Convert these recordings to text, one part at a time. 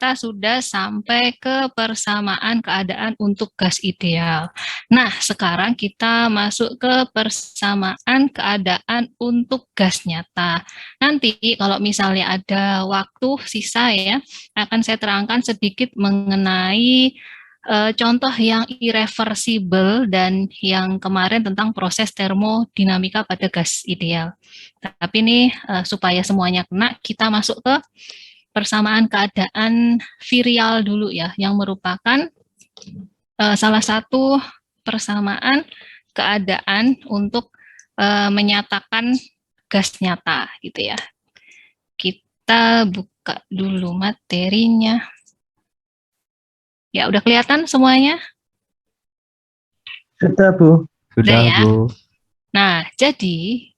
kita sudah sampai ke persamaan keadaan untuk gas ideal. Nah, sekarang kita masuk ke persamaan keadaan untuk gas nyata. Nanti kalau misalnya ada waktu sisa ya, akan saya terangkan sedikit mengenai contoh yang irreversibel dan yang kemarin tentang proses termodinamika pada gas ideal. Tapi ini supaya semuanya kena, kita masuk ke persamaan keadaan virial dulu ya, yang merupakan salah satu persamaan keadaan untuk menyatakan gas nyata gitu ya. Kita buka dulu materinya. Ya, udah kelihatan semuanya? Sudah, Bu. Sudah ya? Bu. Nah, jadi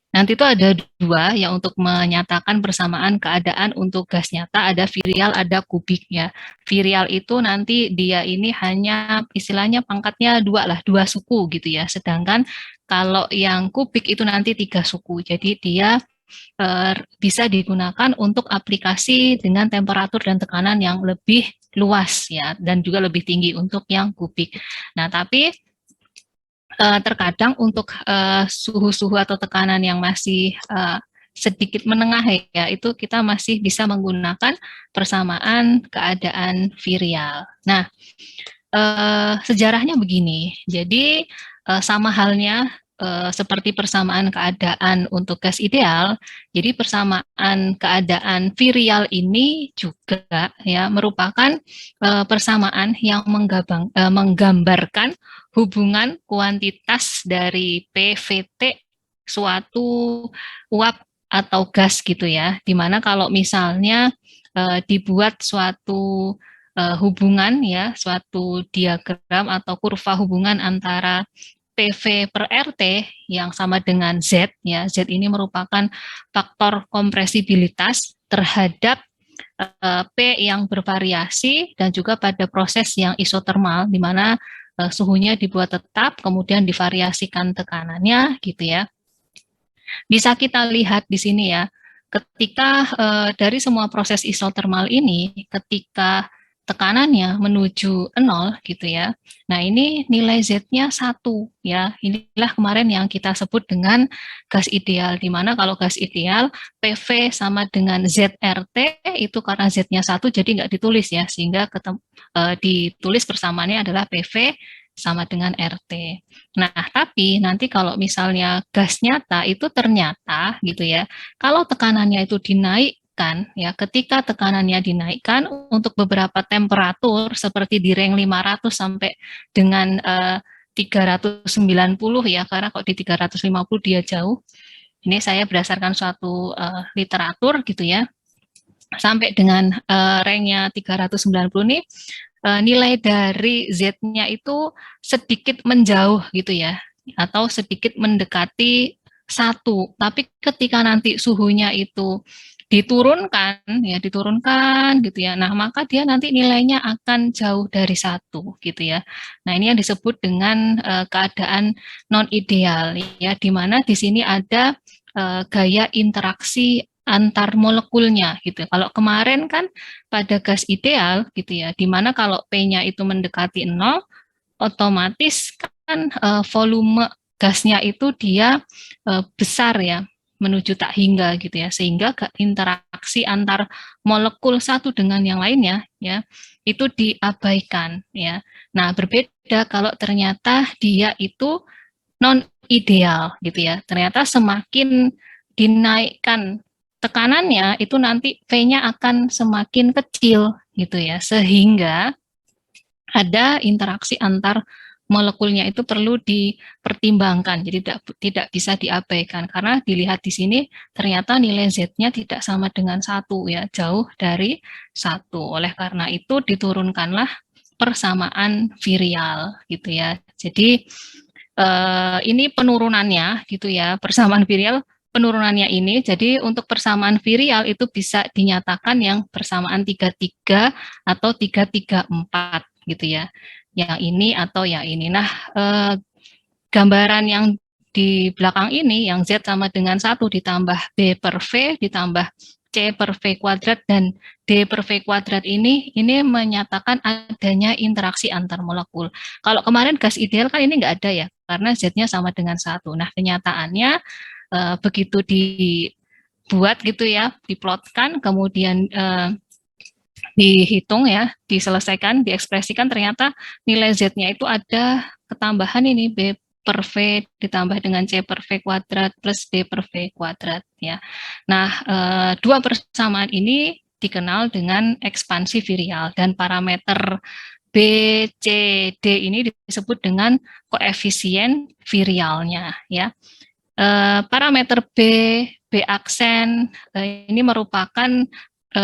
nanti itu ada dua yang untuk menyatakan persamaan keadaan untuk gas nyata, ada virial, ada kubik ya. Virial itu nanti dia ini hanya istilahnya pangkatnya dua suku gitu ya. Sedangkan kalau yang kubik itu nanti 3 suku. Jadi dia bisa digunakan untuk aplikasi dengan temperatur dan tekanan yang lebih luas ya, dan juga lebih tinggi untuk yang kubik. Nah, tapi terkadang untuk suhu-suhu atau tekanan yang masih sedikit menengah ya, itu kita masih bisa menggunakan persamaan keadaan virial. Nah, sejarahnya begini, jadi sama halnya seperti persamaan keadaan untuk gas ideal, jadi persamaan keadaan virial ini juga ya merupakan persamaan yang menggambarkan hubungan kuantitas dari PVT suatu uap atau gas gitu ya, dimana kalau misalnya dibuat suatu hubungan ya, suatu diagram atau kurva hubungan antara PV per RT yang sama dengan Z ya. Z ini merupakan faktor kompresibilitas terhadap P yang bervariasi dan juga pada proses yang isotermal di mana suhunya dibuat tetap kemudian divariasikan tekanannya gitu ya. Bisa kita lihat di sini ya. Ketika dari semua proses isotermal ini ketika tekanannya menuju 0 gitu ya. Nah, ini nilai Z-nya 1 ya. Inilah kemarin yang kita sebut dengan gas ideal, di mana kalau gas ideal PV sama dengan ZRT itu karena Z-nya 1 jadi nggak ditulis ya, sehingga ditulis persamaannya adalah PV sama dengan RT. Nah, tapi nanti kalau misalnya gas nyata itu ternyata gitu ya, kalau tekanannya itu dinaik ya, ketika tekanannya dinaikkan untuk beberapa temperatur seperti di range 500 sampai dengan 390 ya, karena kok di 350 dia jauh. Ini saya berdasarkan suatu literatur gitu ya. Sampai dengan range-nya 390 nih nilai dari Z-nya itu sedikit menjauh gitu ya, atau sedikit mendekati 1. Tapi ketika nanti suhunya itu diturunkan gitu ya. Nah, maka dia nanti nilainya akan jauh dari 1 gitu ya. Nah, ini yang disebut dengan keadaan non ideal ya, di mana di sini ada gaya interaksi antar molekulnya gitu. Kalau kemarin kan pada gas ideal gitu ya, di mana kalau P-nya itu mendekati 0, otomatis kan volume gasnya itu dia besar ya, menuju tak hingga gitu ya, sehingga interaksi antar molekul satu dengan yang lainnya ya itu diabaikan ya. Nah, berbeda kalau ternyata dia itu non ideal gitu ya, ternyata semakin dinaikkan tekanannya itu nanti V-nya akan semakin kecil gitu ya, sehingga ada interaksi antar molekulnya itu perlu dipertimbangkan, jadi tidak bisa diabaikan karena dilihat di sini ternyata nilai Z-nya tidak sama dengan 1 ya, jauh dari 1. Oleh karena itu diturunkanlah persamaan virial gitu ya. Jadi ini penurunannya gitu ya, persamaan virial penurunannya ini. Jadi untuk persamaan virial itu bisa dinyatakan yang persamaan 33 atau 334 gitu ya. Yang ini atau yang ini. Nah, gambaran yang di belakang ini, yang Z sama dengan 1 ditambah B per V ditambah C C per V kuadrat dan D per V kuadrat ini menyatakan adanya interaksi antar molekul. Kalau kemarin gas ideal kan ini nggak ada ya, karena Z-nya sama dengan 1. Nah, kenyataannya begitu dibuat gitu ya, diplotkan, kemudian dihitung ya, diselesaikan, diekspresikan, ternyata nilai Z-nya itu ada ketambahan ini B per V ditambah dengan C per V kuadrat plus D per V kuadrat ya. Nah, dua persamaan ini dikenal dengan ekspansi virial dan parameter B, C, D ini disebut dengan koefisien virialnya ya. Parameter B aksen ini merupakan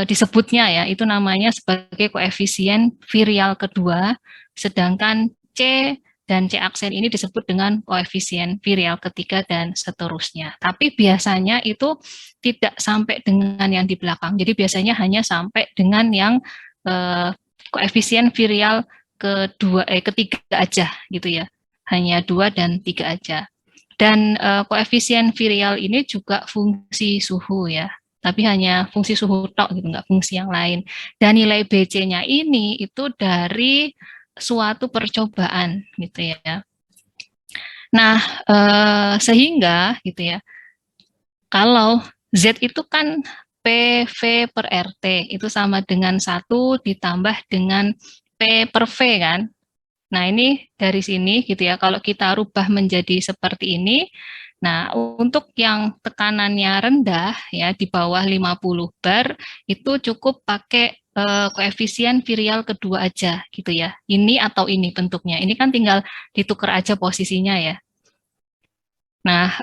disebutnya ya, itu namanya sebagai koefisien virial kedua, sedangkan C dan C aksen ini disebut dengan koefisien virial ketiga dan seterusnya. Tapi biasanya itu tidak sampai dengan yang di belakang. Jadi biasanya hanya sampai dengan yang koefisien virial ketiga aja gitu ya. Hanya 2 dan 3 aja. Dan koefisien virial ini juga fungsi suhu ya. Tapi hanya fungsi suhu tok gitu, nggak fungsi yang lain. Dan nilai BC-nya ini itu dari suatu percobaan gitu ya. Nah, sehingga gitu ya, kalau Z itu kan PV per RT, itu sama dengan 1 ditambah dengan P per V kan. Nah, ini dari sini gitu ya, kalau kita rubah menjadi seperti ini, nah untuk yang tekanannya rendah ya, di bawah 50 bar, itu cukup pakai koefisien virial kedua aja gitu ya. Ini atau ini bentuknya. Ini kan tinggal ditukar aja posisinya ya. Nah,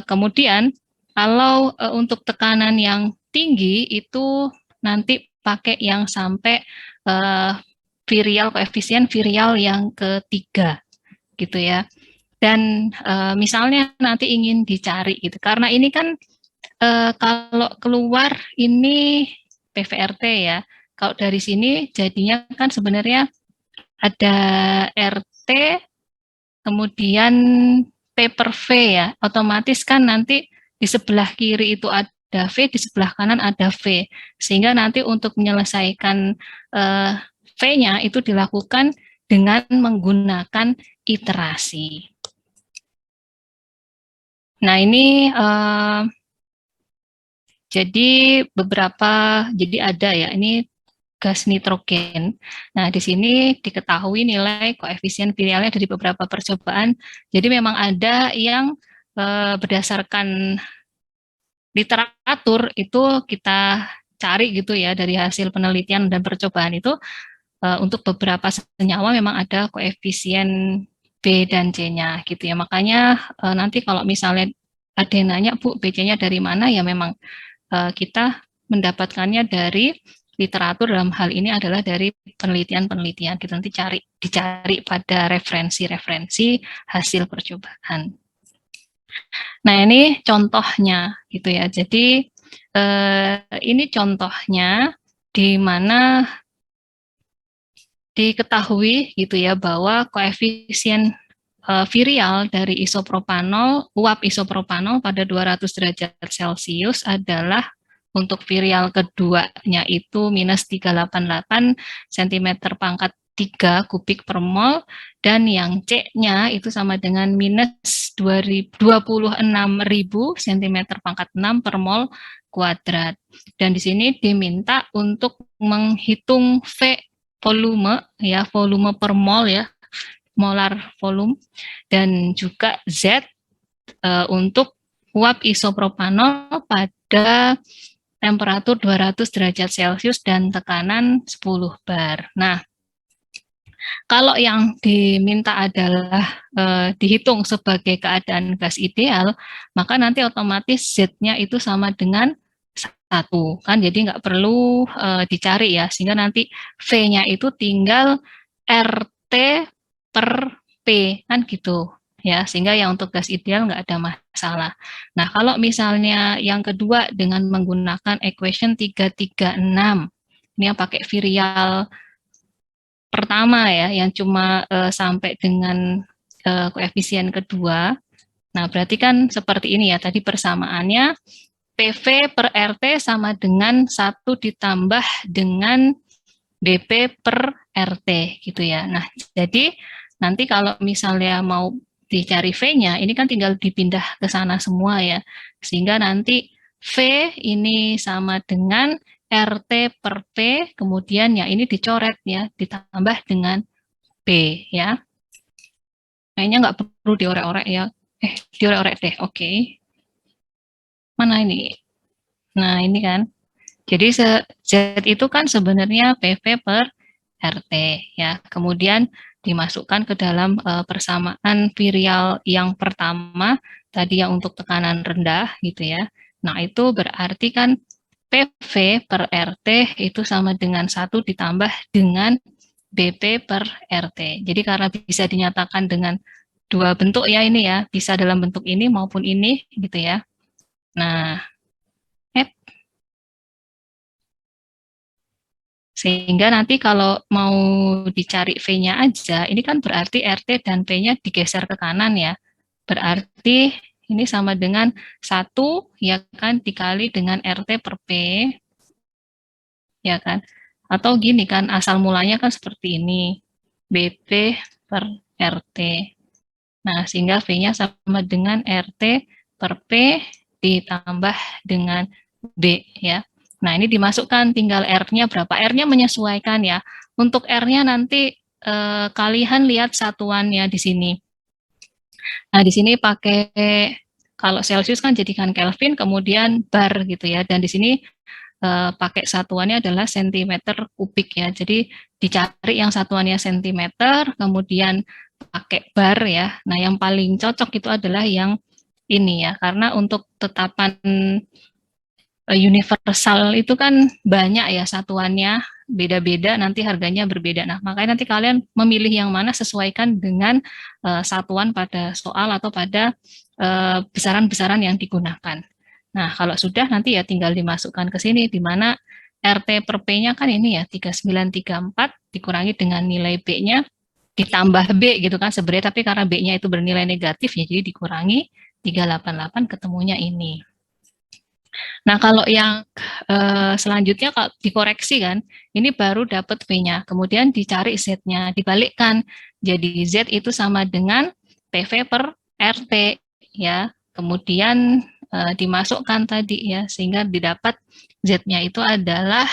kemudian kalau untuk tekanan yang tinggi itu nanti pakai yang sampai virial, koefisien virial yang ketiga gitu ya. Dan misalnya nanti ingin dicari gitu, karena ini kan kalau keluar ini PVRT ya. Kalau dari sini jadinya kan sebenarnya ada RT, kemudian P per V ya. Otomatis kan nanti di sebelah kiri itu ada V, di sebelah kanan ada V. Sehingga nanti untuk menyelesaikan V-nya itu dilakukan dengan menggunakan iterasi. Nah, ini jadi ada ya, ini gas nitrogen. Nah, di sini diketahui nilai koefisien virialnya dari beberapa percobaan. Jadi memang ada yang berdasarkan literatur itu kita cari gitu ya, dari hasil penelitian dan percobaan itu untuk beberapa senyawa memang ada koefisien B dan C-nya gitu ya. Makanya nanti kalau misalnya ada yang nanya, Bu, BC-nya dari mana? Ya memang kita mendapatkannya dari literatur, dalam hal ini adalah dari penelitian-penelitian. Kita nanti dicari pada referensi-referensi hasil percobaan. Nah, ini contohnya gitu ya. Jadi ini contohnya di mana diketahui gitu ya bahwa koefisien virial dari isopropanol, uap isopropanol pada 200 derajat Celcius adalah untuk virial keduanya itu minus 388 cm pangkat 3 kubik per mol, dan yang C-nya itu sama dengan minus 26.000 cm pangkat 6 per mol kuadrat. Dan di sini diminta untuk menghitung V volume ya, volume per mol ya, molar volume, dan juga Z untuk uap isopropanol pada temperatur 200 derajat Celcius dan tekanan 10 bar. Nah, kalau yang diminta adalah dihitung sebagai keadaan gas ideal, maka nanti otomatis Z-nya itu sama dengan 1, kan, jadi nggak perlu dicari ya, sehingga nanti V-nya itu tinggal RT per P, kan gitu ya, sehingga yang untuk gas ideal nggak ada masalah. Nah, kalau misalnya yang kedua dengan menggunakan equation 336, ini yang pakai virial pertama ya, yang cuma sampai dengan koefisien kedua. Nah, berarti kan seperti ini ya, tadi persamaannya PV per RT sama dengan 1 ditambah dengan BP per RT gitu ya. Nah, jadi nanti kalau misalnya mau dicari V-nya, ini kan tinggal dipindah ke sana semua ya. Sehingga nanti V ini sama dengan RT per P, kemudian ya ini dicoret ya, ditambah dengan B ya. Kayaknya nggak perlu diorek-orek ya. Diorek-orek deh, oke. Mana ini? Nah, ini kan. Jadi Z itu kan sebenarnya PV per RT ya. Kemudian dimasukkan ke dalam persamaan virial yang pertama tadi yang untuk tekanan rendah gitu ya. Nah, itu berarti kan PV per RT itu sama dengan 1 ditambah dengan BP per RT. Jadi karena bisa dinyatakan dengan dua bentuk ya ini ya, bisa dalam bentuk ini maupun ini gitu ya. Nah, sehingga nanti kalau mau dicari V-nya aja, ini kan berarti RT dan P-nya digeser ke kanan ya. Berarti ini sama dengan 1 ya kan dikali dengan RT per P ya kan. Atau gini kan asal mulanya kan seperti ini. BP per RT. Nah, sehingga V-nya sama dengan RT per P ditambah dengan B ya. Nah, ini dimasukkan tinggal R-nya berapa. R-nya menyesuaikan ya. Untuk R-nya nanti kalian lihat satuannya di sini. Nah, di sini pakai kalau Celsius kan jadikan Kelvin, kemudian bar gitu ya. Dan di sini pakai satuannya adalah sentimeter kubik ya. Jadi dicari yang satuannya sentimeter, kemudian pakai bar ya. Nah, yang paling cocok itu adalah yang ini ya, karena untuk tetapan universal itu kan banyak ya satuannya, beda-beda nanti harganya berbeda. Nah, makanya nanti kalian memilih yang mana sesuaikan dengan satuan pada soal atau pada besaran-besaran yang digunakan. Nah, kalau sudah nanti ya tinggal dimasukkan ke sini di mana RT per P-nya kan ini ya 3934 dikurangi dengan nilai B-nya ditambah B gitu kan sebenarnya, tapi karena B-nya itu bernilai negatif ya jadi dikurangi 388 ketemunya ini. Nah, kalau yang selanjutnya kalau dikoreksi kan, ini baru dapat V-nya. Kemudian dicari Z-nya, dibalikkan. Jadi Z itu sama dengan PV per RT ya. Kemudian dimasukkan tadi ya, sehingga didapat Z-nya itu adalah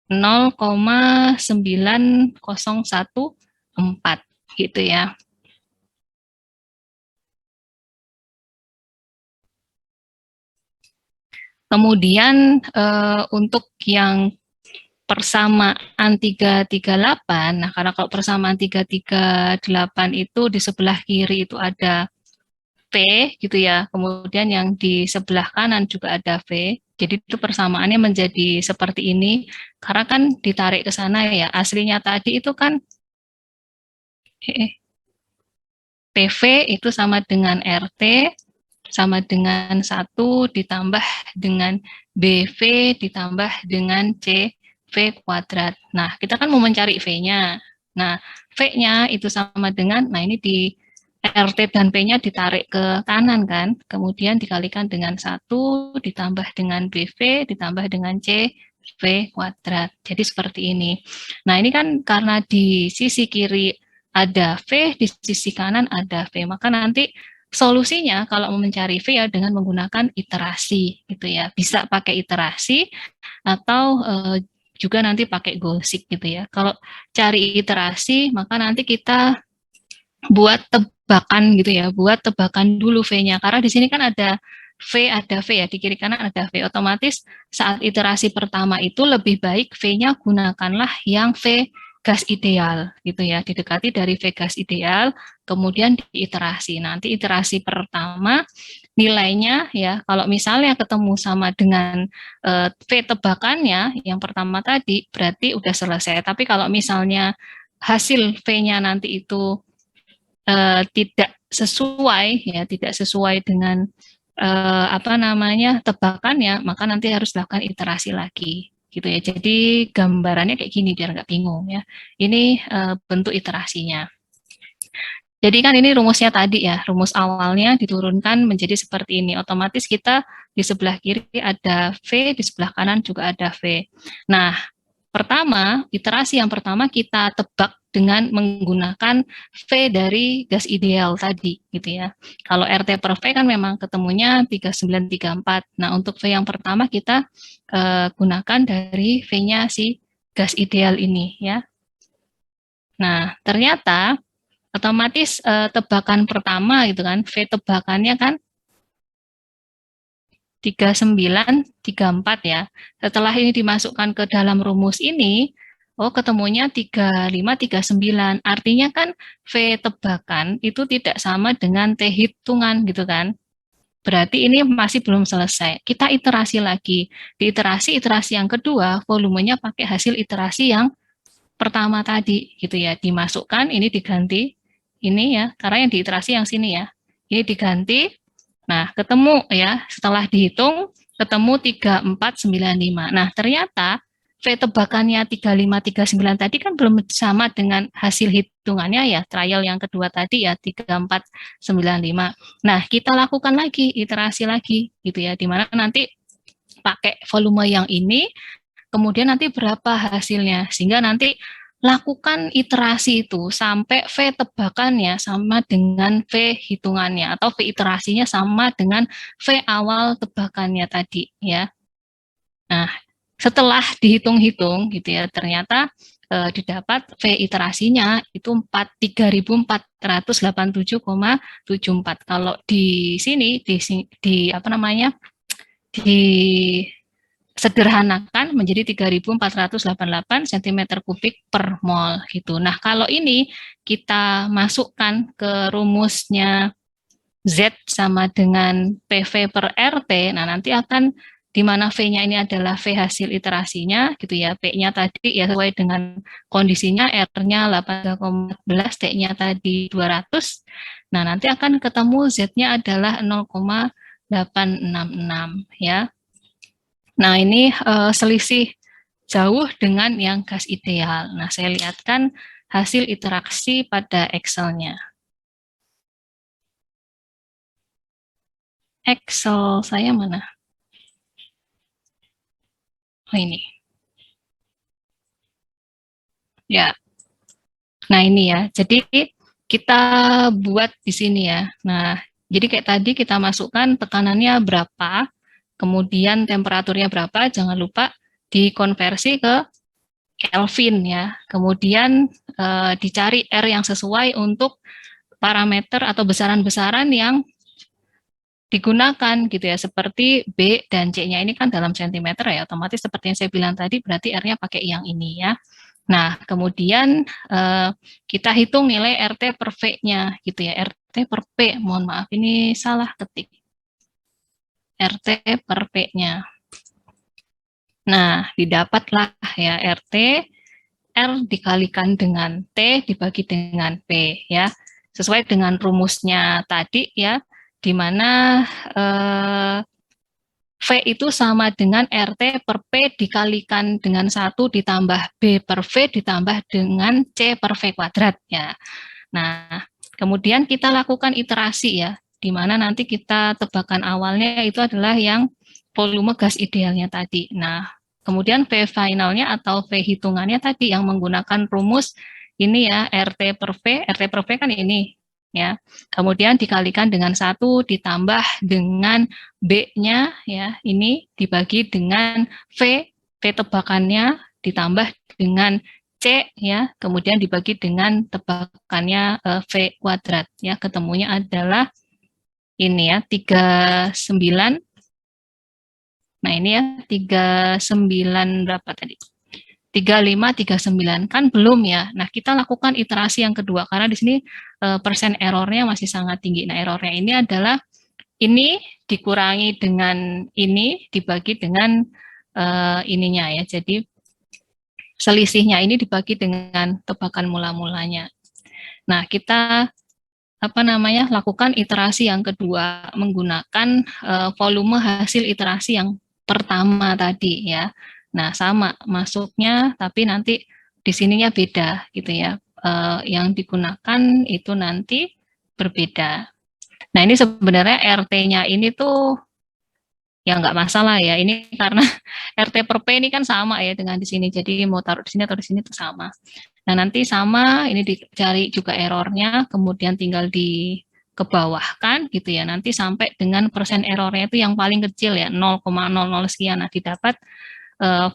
0,9014 gitu ya. Kemudian untuk yang persamaan 338, nah karena kalau persamaan 338 itu di sebelah kiri itu ada V gitu ya, kemudian yang di sebelah kanan juga ada V, jadi itu persamaannya menjadi seperti ini, karena kan ditarik ke sana ya, aslinya tadi itu kan PV itu sama dengan RT, sama dengan 1 ditambah dengan BV ditambah dengan CV kuadrat. Nah, kita kan mau mencari V-nya. Nah, V-nya itu sama dengan, nah ini di RT dan P-nya ditarik ke kanan kan, kemudian dikalikan dengan 1 ditambah dengan BV ditambah dengan CV kuadrat. Jadi seperti ini. Nah, ini kan karena di sisi kiri ada V, di sisi kanan ada V, maka nanti solusinya kalau mau mencari V ya dengan menggunakan iterasi gitu ya. Bisa pakai iterasi atau juga nanti pakai goalseek gitu ya. Kalau cari iterasi maka nanti kita buat tebakan gitu ya, buat tebakan dulu V-nya. Karena di sini kan ada V ya, di kiri kanan ada V. Otomatis saat iterasi pertama itu lebih baik V-nya gunakanlah yang V gas ideal gitu ya, didekati dari V gas ideal, kemudian diiterasi. Nanti iterasi pertama nilainya ya, kalau misalnya ketemu sama dengan V tebakannya yang pertama tadi, berarti udah selesai. Tapi kalau misalnya hasil V-nya nanti itu tidak sesuai ya, tidak sesuai dengan apa namanya tebakannya, maka nanti harus lakukan iterasi lagi gitu ya. Jadi gambarannya kayak gini biar nggak bingung ya. Ini bentuk iterasinya. Jadi kan ini rumusnya tadi ya, rumus awalnya diturunkan menjadi seperti ini. Otomatis kita di sebelah kiri ada V, di sebelah kanan juga ada V. Nah, iterasi yang pertama kita tebak dengan menggunakan V dari gas ideal tadi, gitu ya. Kalau RT per V kan memang ketemunya 3934. Nah, untuk V yang pertama kita gunakan dari V-nya si gas ideal ini, ya. Nah, ternyata otomatis tebakan pertama gitu kan, V tebakannya kan 3934 ya. Setelah ini dimasukkan ke dalam rumus ini, ketemunya 3539. Artinya kan V tebakan itu tidak sama dengan T hitungan gitu kan. Berarti ini masih belum selesai. Kita iterasi lagi. Di iterasi yang kedua, volumenya pakai hasil iterasi yang pertama tadi gitu ya. Dimasukkan, ini diganti. Ini ya, karena yang diiterasi yang sini ya. Ini diganti. Nah, ketemu ya, setelah dihitung, ketemu 3495. Nah, ternyata V tebakannya 3539 tadi kan belum sama dengan hasil hitungannya ya, trial yang kedua tadi ya, 3495. Nah, kita lakukan lagi, iterasi lagi, gitu ya, dimana nanti pakai volume yang ini, kemudian nanti berapa hasilnya, sehingga nanti lakukan iterasi itu sampai V tebakannya sama dengan V hitungannya atau V iterasinya sama dengan V awal tebakannya tadi ya. Nah, setelah dihitung-hitung gitu ya, ternyata didapat V iterasinya itu 3487,74. Kalau di sini di apa namanya? Di sederhanakan menjadi 3.488 cm3 per mol gitu. Nah, kalau ini kita masukkan ke rumusnya Z sama dengan PV per RT, nah nanti akan di mana V-nya ini adalah V hasil iterasinya gitu ya, P-nya tadi ya sesuai dengan kondisinya, R-nya 8,14, T-nya tadi 200, nah nanti akan ketemu Z-nya adalah 0,866 ya. Nah, ini selisih jauh dengan yang gas ideal. Nah, saya lihatkan hasil interaksi pada Excel-nya. Excel saya mana? Oh, ini. Ya. Nah, ini ya. Jadi, kita buat di sini ya. Nah, jadi kayak tadi kita masukkan tekanannya berapa, kemudian temperaturnya berapa, jangan lupa dikonversi ke Kelvin ya. Kemudian dicari R yang sesuai untuk parameter atau besaran-besaran yang digunakan gitu ya, seperti B dan C-nya ini kan dalam sentimeter ya, otomatis seperti yang saya bilang tadi berarti R-nya pakai yang ini ya. Nah, kemudian kita hitung nilai RT per V-nya gitu ya, RT per P, mohon maaf ini salah ketik. RT per P-nya. Nah, didapatlah ya RT, R dikalikan dengan T dibagi dengan P ya. Sesuai dengan rumusnya tadi ya, di mana V itu sama dengan RT per P dikalikan dengan 1 ditambah B per V ditambah dengan C per V kuadrat ya. Nah, kemudian kita lakukan iterasi ya, di mana nanti kita tebakan awalnya itu adalah yang volume gas idealnya tadi. Nah, kemudian V finalnya atau V hitungannya tadi yang menggunakan rumus ini ya, RT per V kan ini ya. Kemudian dikalikan dengan 1 ditambah dengan B-nya ya, ini dibagi dengan V tebakannya ditambah dengan C ya, kemudian dibagi dengan tebakannya V kuadrat ya, ketemunya adalah ini ya 39. Nah, ini ya 39 berapa tadi? 3539 kan belum ya. Nah, kita lakukan iterasi yang kedua karena di sini persen errornya masih sangat tinggi. Nah, errornya ini adalah ini dikurangi dengan ini dibagi dengan ininya ya. Jadi selisihnya ini dibagi dengan tebakan mula-mulanya. Nah, kita lakukan iterasi yang kedua menggunakan volume hasil iterasi yang pertama tadi ya. Nah, sama masuknya tapi nanti di sininya beda gitu ya. yang digunakan itu nanti berbeda. Nah, ini sebenarnya RT-nya ini tuh ya nggak masalah ya. Ini karena RT per P ini kan sama ya dengan di sini. Jadi mau taruh di sini atau di sini itu sama. Nah, nanti sama ini dicari juga errornya, kemudian tinggal di ke bawah kan gitu ya. Nanti sampai dengan persen errornya itu yang paling kecil ya 0,00 sekian. Nah, didapat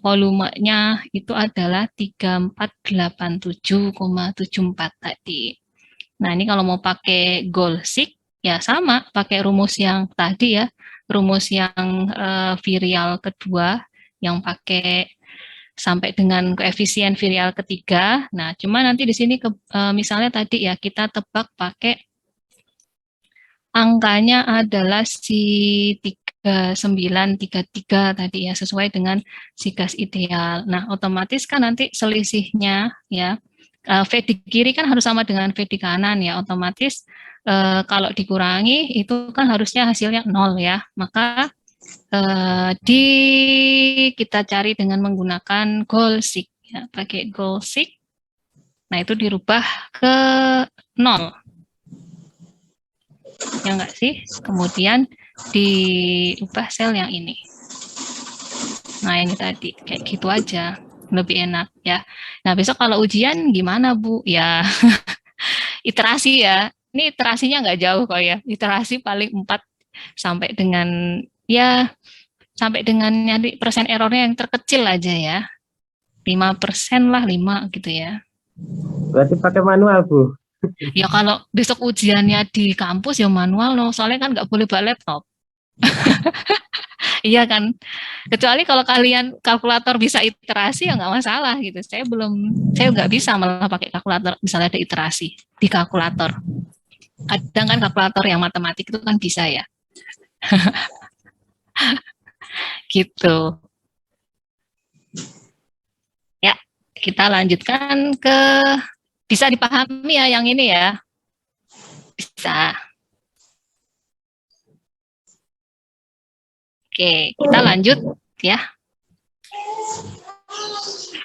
volumenya itu adalah 3487,74 tadi. Nah, ini kalau mau pakai goal-seek, ya sama, pakai rumus yang tadi ya, rumus yang virial kedua, yang pakai sampai dengan koefisien virial ketiga. Nah, cuma nanti di sini misalnya tadi ya, kita tebak pakai angkanya adalah si 3933 tadi ya, sesuai dengan si gas ideal. Nah, otomatis kan nanti selisihnya ya, V di kiri kan harus sama dengan V di kanan ya, otomatis kalau dikurangi itu kan harusnya hasilnya 0 ya, maka kita cari dengan menggunakan goal-seek ya, pakai goal-seek. Nah, itu dirubah ke 0. Ya enggak sih? Kemudian diubah sel yang ini. Nah, ini tadi kayak gitu aja, lebih enak ya. Nah, besok kalau ujian gimana, Bu? Ya, iterasi ya. Ini iterasinya nggak jauh kok ya. Iterasi paling 4 sampai dengan ya sampai dengan nyari persen errornya yang terkecil aja ya. 5% lah, 5 gitu ya. Berarti pakai manual, Bu? Ya kalau besok ujiannya di kampus ya manual loh, soalnya kan nggak boleh bawa laptop. Iya kan, kecuali kalau kalian kalkulator bisa iterasi ya nggak masalah gitu. Saya nggak bisa malah pakai kalkulator, misalnya ada iterasi di kalkulator. Kadang kan kalkulator yang matematik itu kan bisa ya. Gitu. Ya, kita lanjutkan ke, bisa dipahami ya yang ini ya. Bisa. Oke, kita lanjut ya.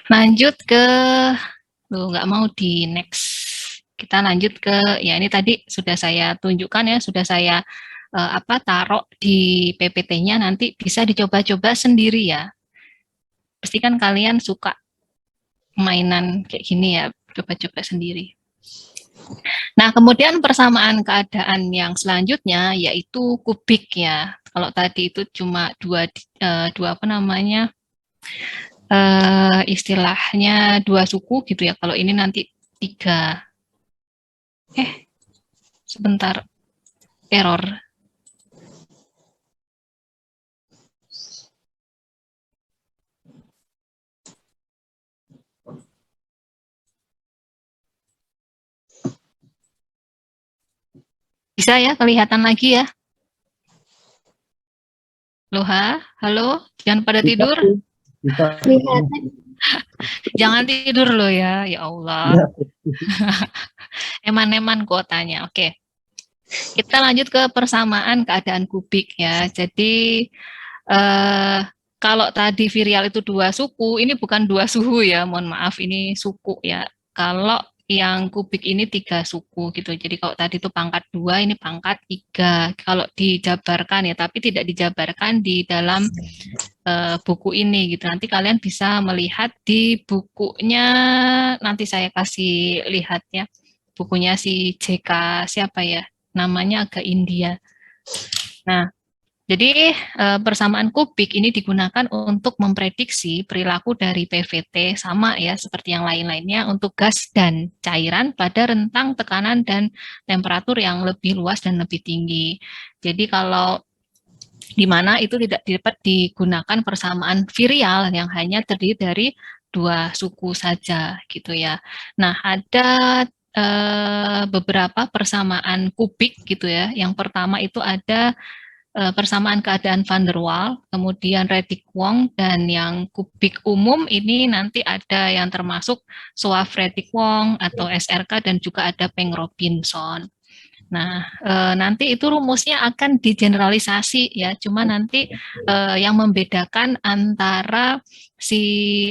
Lanjut ke, nggak mau di next. Kita lanjut ke, ya ini tadi sudah saya tunjukkan ya, sudah saya taruh di PPT-nya, nanti bisa dicoba-coba sendiri ya. Pasti kan kalian suka mainan kayak gini ya, coba-coba sendiri. Nah, kemudian persamaan keadaan yang selanjutnya yaitu kubik ya. Kalau tadi itu cuma dua apa namanya, istilahnya dua suku gitu ya. Kalau ini nanti 3. Sebentar, error. Bisa ya, kelihatan lagi ya? Loha, halo, jangan pada tidur. Bisa. Jangan tidur loh ya, ya Allah. Eman-eman kuotanya, oke. Kita lanjut ke persamaan keadaan kubik ya. Jadi kalau tadi virial itu 2 suku, ini bukan 2 suhu ya, mohon maaf, ini suku ya. Kalau yang kubik ini 3 suku gitu. Jadi kalau tadi itu pangkat 2, ini pangkat 3. Kalau dijabarkan ya, tapi tidak dijabarkan di dalam buku ini gitu. Nanti kalian bisa melihat di bukunya, nanti saya kasih lihat ya. Bukunya si JK siapa ya? Namanya agak India. Nah, jadi persamaan kubik ini digunakan untuk memprediksi perilaku dari PVT sama ya seperti yang lain-lainnya untuk gas dan cairan pada rentang tekanan dan temperatur yang lebih luas dan lebih tinggi. Jadi kalau di mana itu tidak dapat digunakan persamaan virial yang hanya terdiri dari 2 suku saja gitu ya. Nah, ada beberapa persamaan kubik gitu ya. Yang pertama itu ada persamaan keadaan van der Waal, kemudian Reddick-Wong, dan yang kubik umum ini nanti ada yang termasuk Soaf Reddick-Wong atau SRK, dan juga ada Peng-Robinson. Nah, nanti itu rumusnya akan digeneralisasi ya, cuma nanti yang membedakan antara si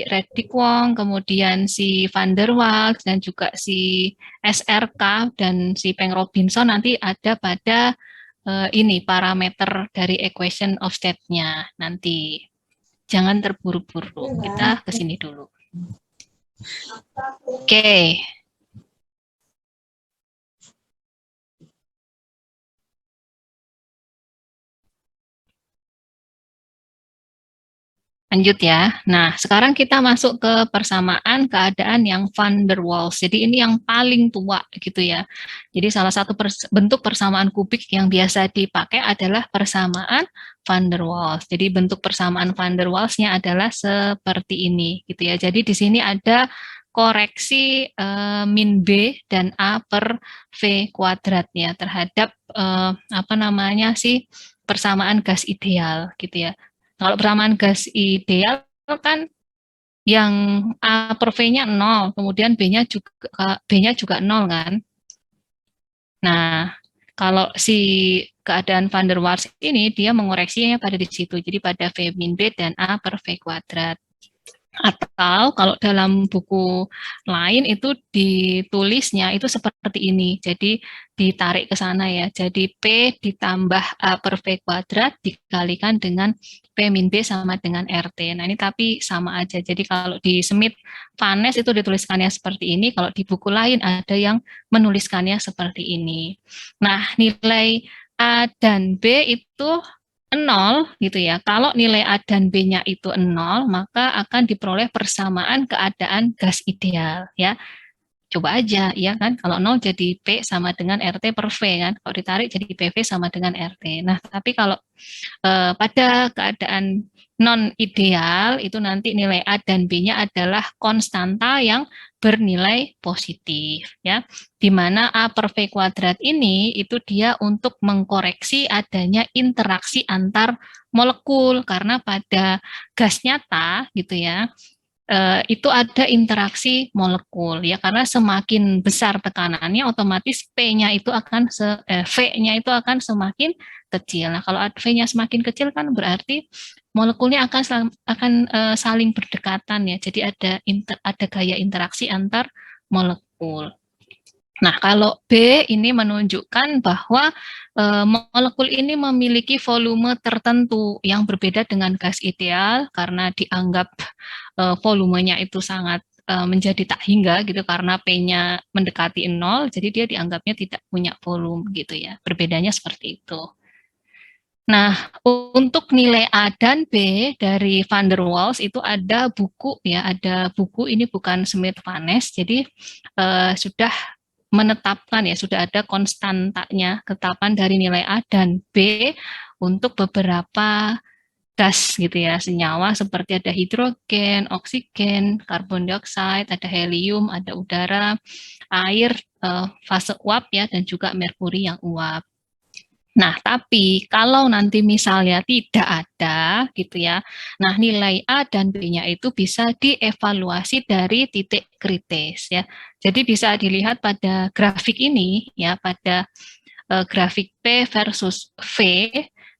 Reddick-Wong, kemudian si Van der Waals, dan juga si SRK dan si Peng Robinson nanti ada pada ini parameter dari equation of state-nya nanti. Jangan terburu-buru, kita ke sini dulu. Oke. Lanjut ya. Nah, sekarang kita masuk ke persamaan keadaan yang van der Waals. Jadi ini yang paling tua gitu ya. Jadi salah satu bentuk persamaan kubik yang biasa dipakai adalah persamaan van der Waals. Jadi bentuk persamaan van der Waals-nya adalah seperti ini gitu ya. Jadi di sini ada koreksi min B dan A per V kuadratnya terhadap apa namanya sih persamaan gas ideal gitu ya. Kalau persamaan gas ideal kan yang A per V-nya 0, kemudian B-nya juga 0 kan. Nah, kalau si keadaan van der Waals ini dia mengoreksinya pada di situ. Jadi pada V min B dan A per V kuadrat. Atau kalau dalam buku lain itu ditulisnya itu seperti ini. Jadi ditarik ke sana ya. Jadi P ditambah A per V kuadrat dikalikan dengan P min B sama dengan RT. Nah ini tapi sama aja. Jadi kalau di Smith Vanes itu dituliskannya seperti ini. Kalau di buku lain ada yang menuliskannya seperti ini. Nah nilai A dan B itu 0 gitu ya. Kalau nilai A dan B-nya itu 0, maka akan diperoleh persamaan keadaan gas ideal ya. Coba aja ya kan, kalau 0 jadi P sama dengan RT per V kan. Kalau ditarik jadi PV sama dengan RT. Nah, tapi kalau pada keadaan non ideal itu nanti nilai A dan B-nya adalah konstanta yang bernilai positif ya. Di mana A per V kuadrat ini itu dia untuk mengkoreksi adanya interaksi antar molekul karena pada gas nyata gitu ya. Itu ada interaksi molekul ya karena semakin besar tekanannya otomatis P-nya itu akan V-nya itu akan semakin kecil. Nah, kalau V-nya semakin kecil kan berarti molekulnya akan saling berdekatan ya. Jadi ada gaya interaksi antar molekul. Nah, kalau B ini menunjukkan bahwa molekul ini memiliki volume tertentu yang berbeda dengan gas ideal karena dianggap volumenya itu sangat menjadi tak hingga gitu karena P-nya mendekati 0, jadi dia dianggapnya tidak punya volume gitu ya. Berbedanya seperti itu. Nah, untuk nilai A dan B dari van der Waals itu ada buku ya, ada buku ini bukan Smith Vanes, jadi sudah menetapkan ya, sudah ada konstantanya ketetapan dari nilai A dan B untuk beberapa gas gitu ya, senyawa seperti ada hidrogen, oksigen, karbon dioksida, ada helium, ada udara, air, fase uap ya, dan juga merkuri yang uap. Nah, tapi kalau nanti misalnya tidak ada gitu ya, nah nilai A dan B-nya itu bisa dievaluasi dari titik kritis ya. Jadi bisa dilihat pada grafik ini ya, pada grafik P versus V.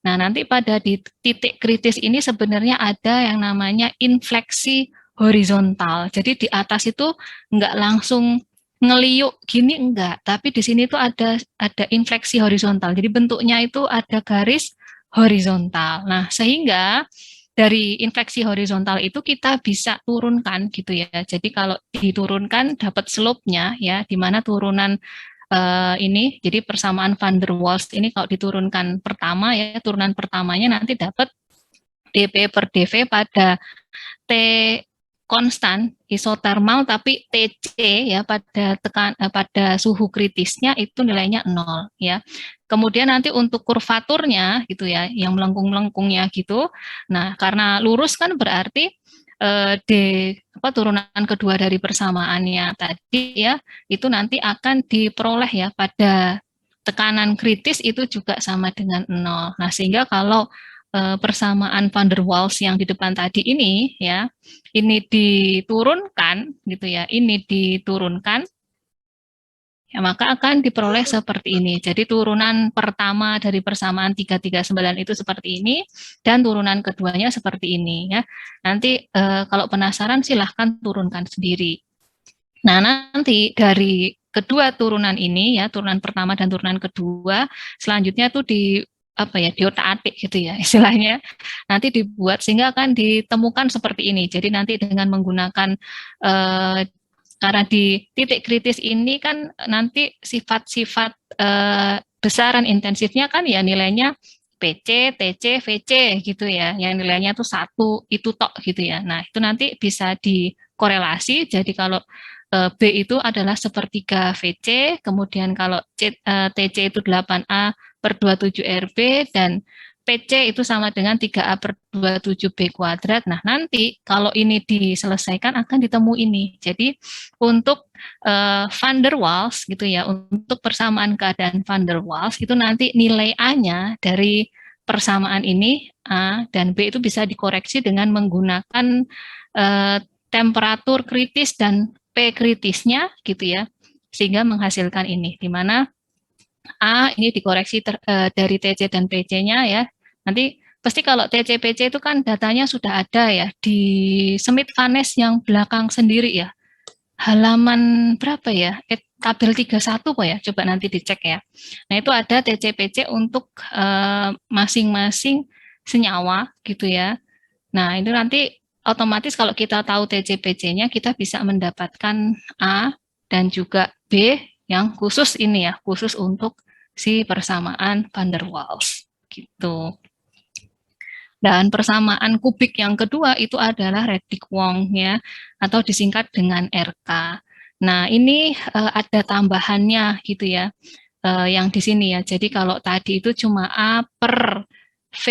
Nah, nanti pada di titik kritis ini sebenarnya ada yang namanya infleksi horizontal. Jadi di atas itu nggak langsung ngeliuk gini enggak, tapi di sini tuh ada infleksi horizontal. Jadi bentuknya itu ada garis horizontal. Nah, sehingga dari infleksi horizontal itu kita bisa turunkan gitu ya. Jadi kalau diturunkan dapat slope-nya ya, di mana turunan ini jadi persamaan van der Waals ini kalau diturunkan pertama ya, turunan pertamanya nanti dapat dP per dV pada T konstan isotermal tapi TC ya pada suhu kritisnya itu nilainya 0 ya. Kemudian nanti untuk kurvaturnya gitu ya, yang melengkung-melengkungnya gitu. Nah, karena lurus kan berarti turunan kedua dari persamaannya tadi ya, itu nanti akan diperoleh ya pada tekanan kritis itu juga sama dengan 0. Nah, sehingga kalau persamaan van der Waals yang di depan tadi ini ya, ini diturunkan gitu ya, ini diturunkan ya, maka akan diperoleh seperti ini. Jadi turunan pertama dari persamaan 339 itu seperti ini, dan turunan keduanya seperti ini ya. Nanti kalau penasaran silahkan turunkan sendiri. Nah, nanti dari kedua turunan ini ya, turunan pertama dan turunan kedua, selanjutnya tuh di apa ya, diotak-atik gitu ya istilahnya. Nanti dibuat sehingga akan ditemukan seperti ini. Jadi nanti dengan menggunakan karena di titik kritis ini kan nanti sifat-sifat besaran intensifnya kan ya nilainya PC, TC, VC gitu ya, yang nilainya tuh 1 itu tok gitu ya. Nah, itu nanti bisa dikorelasi, jadi kalau B itu adalah sepertiga VC, kemudian kalau TC itu 8A per 27 RB, dan PC itu sama dengan 3A per 27 B kuadrat. Nah, nanti kalau ini diselesaikan akan ditemu ini. Jadi, untuk van der Waals gitu ya, untuk persamaan keadaan van der Waals itu nanti nilai A-nya dari persamaan ini A dan B itu bisa dikoreksi dengan menggunakan temperatur kritis dan P kritisnya gitu ya, sehingga menghasilkan ini, di mana A ini dikoreksi dari TC dan PC-nya ya. Nanti pasti kalau TC PC itu kan datanya sudah ada ya di Smith Vanes yang belakang sendiri ya. Halaman berapa ya? Tabel 31 kok ya, coba nanti dicek ya. Nah, itu ada TC-PC untuk masing-masing senyawa gitu ya. Nah, itu nanti otomatis kalau kita tahu TC-PC-nya, kita bisa mendapatkan A dan juga B yang khusus ini ya, khusus untuk si persamaan van der Waals gitu. Dan persamaan kubik yang kedua itu adalah Reddick-Wong ya, atau disingkat dengan RK. Nah, ini ada tambahannya gitu ya, yang di sini ya. Jadi kalau tadi itu cuma A per V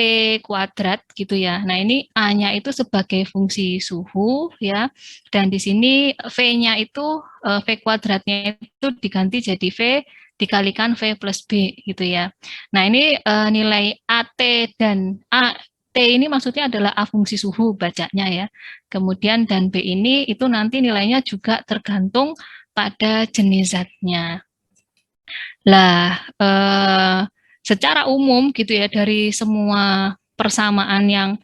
kuadrat gitu ya. Nah, ini A-nya itu sebagai fungsi suhu ya, dan di sini V-nya itu V kuadratnya itu diganti jadi V dikalikan V plus B gitu ya. Nah, ini nilai AT dan A T ini maksudnya adalah A fungsi suhu bacanya ya. Kemudian dan B ini itu nanti nilainya juga tergantung pada jenis zatnya. Lah, secara umum gitu ya dari semua persamaan yang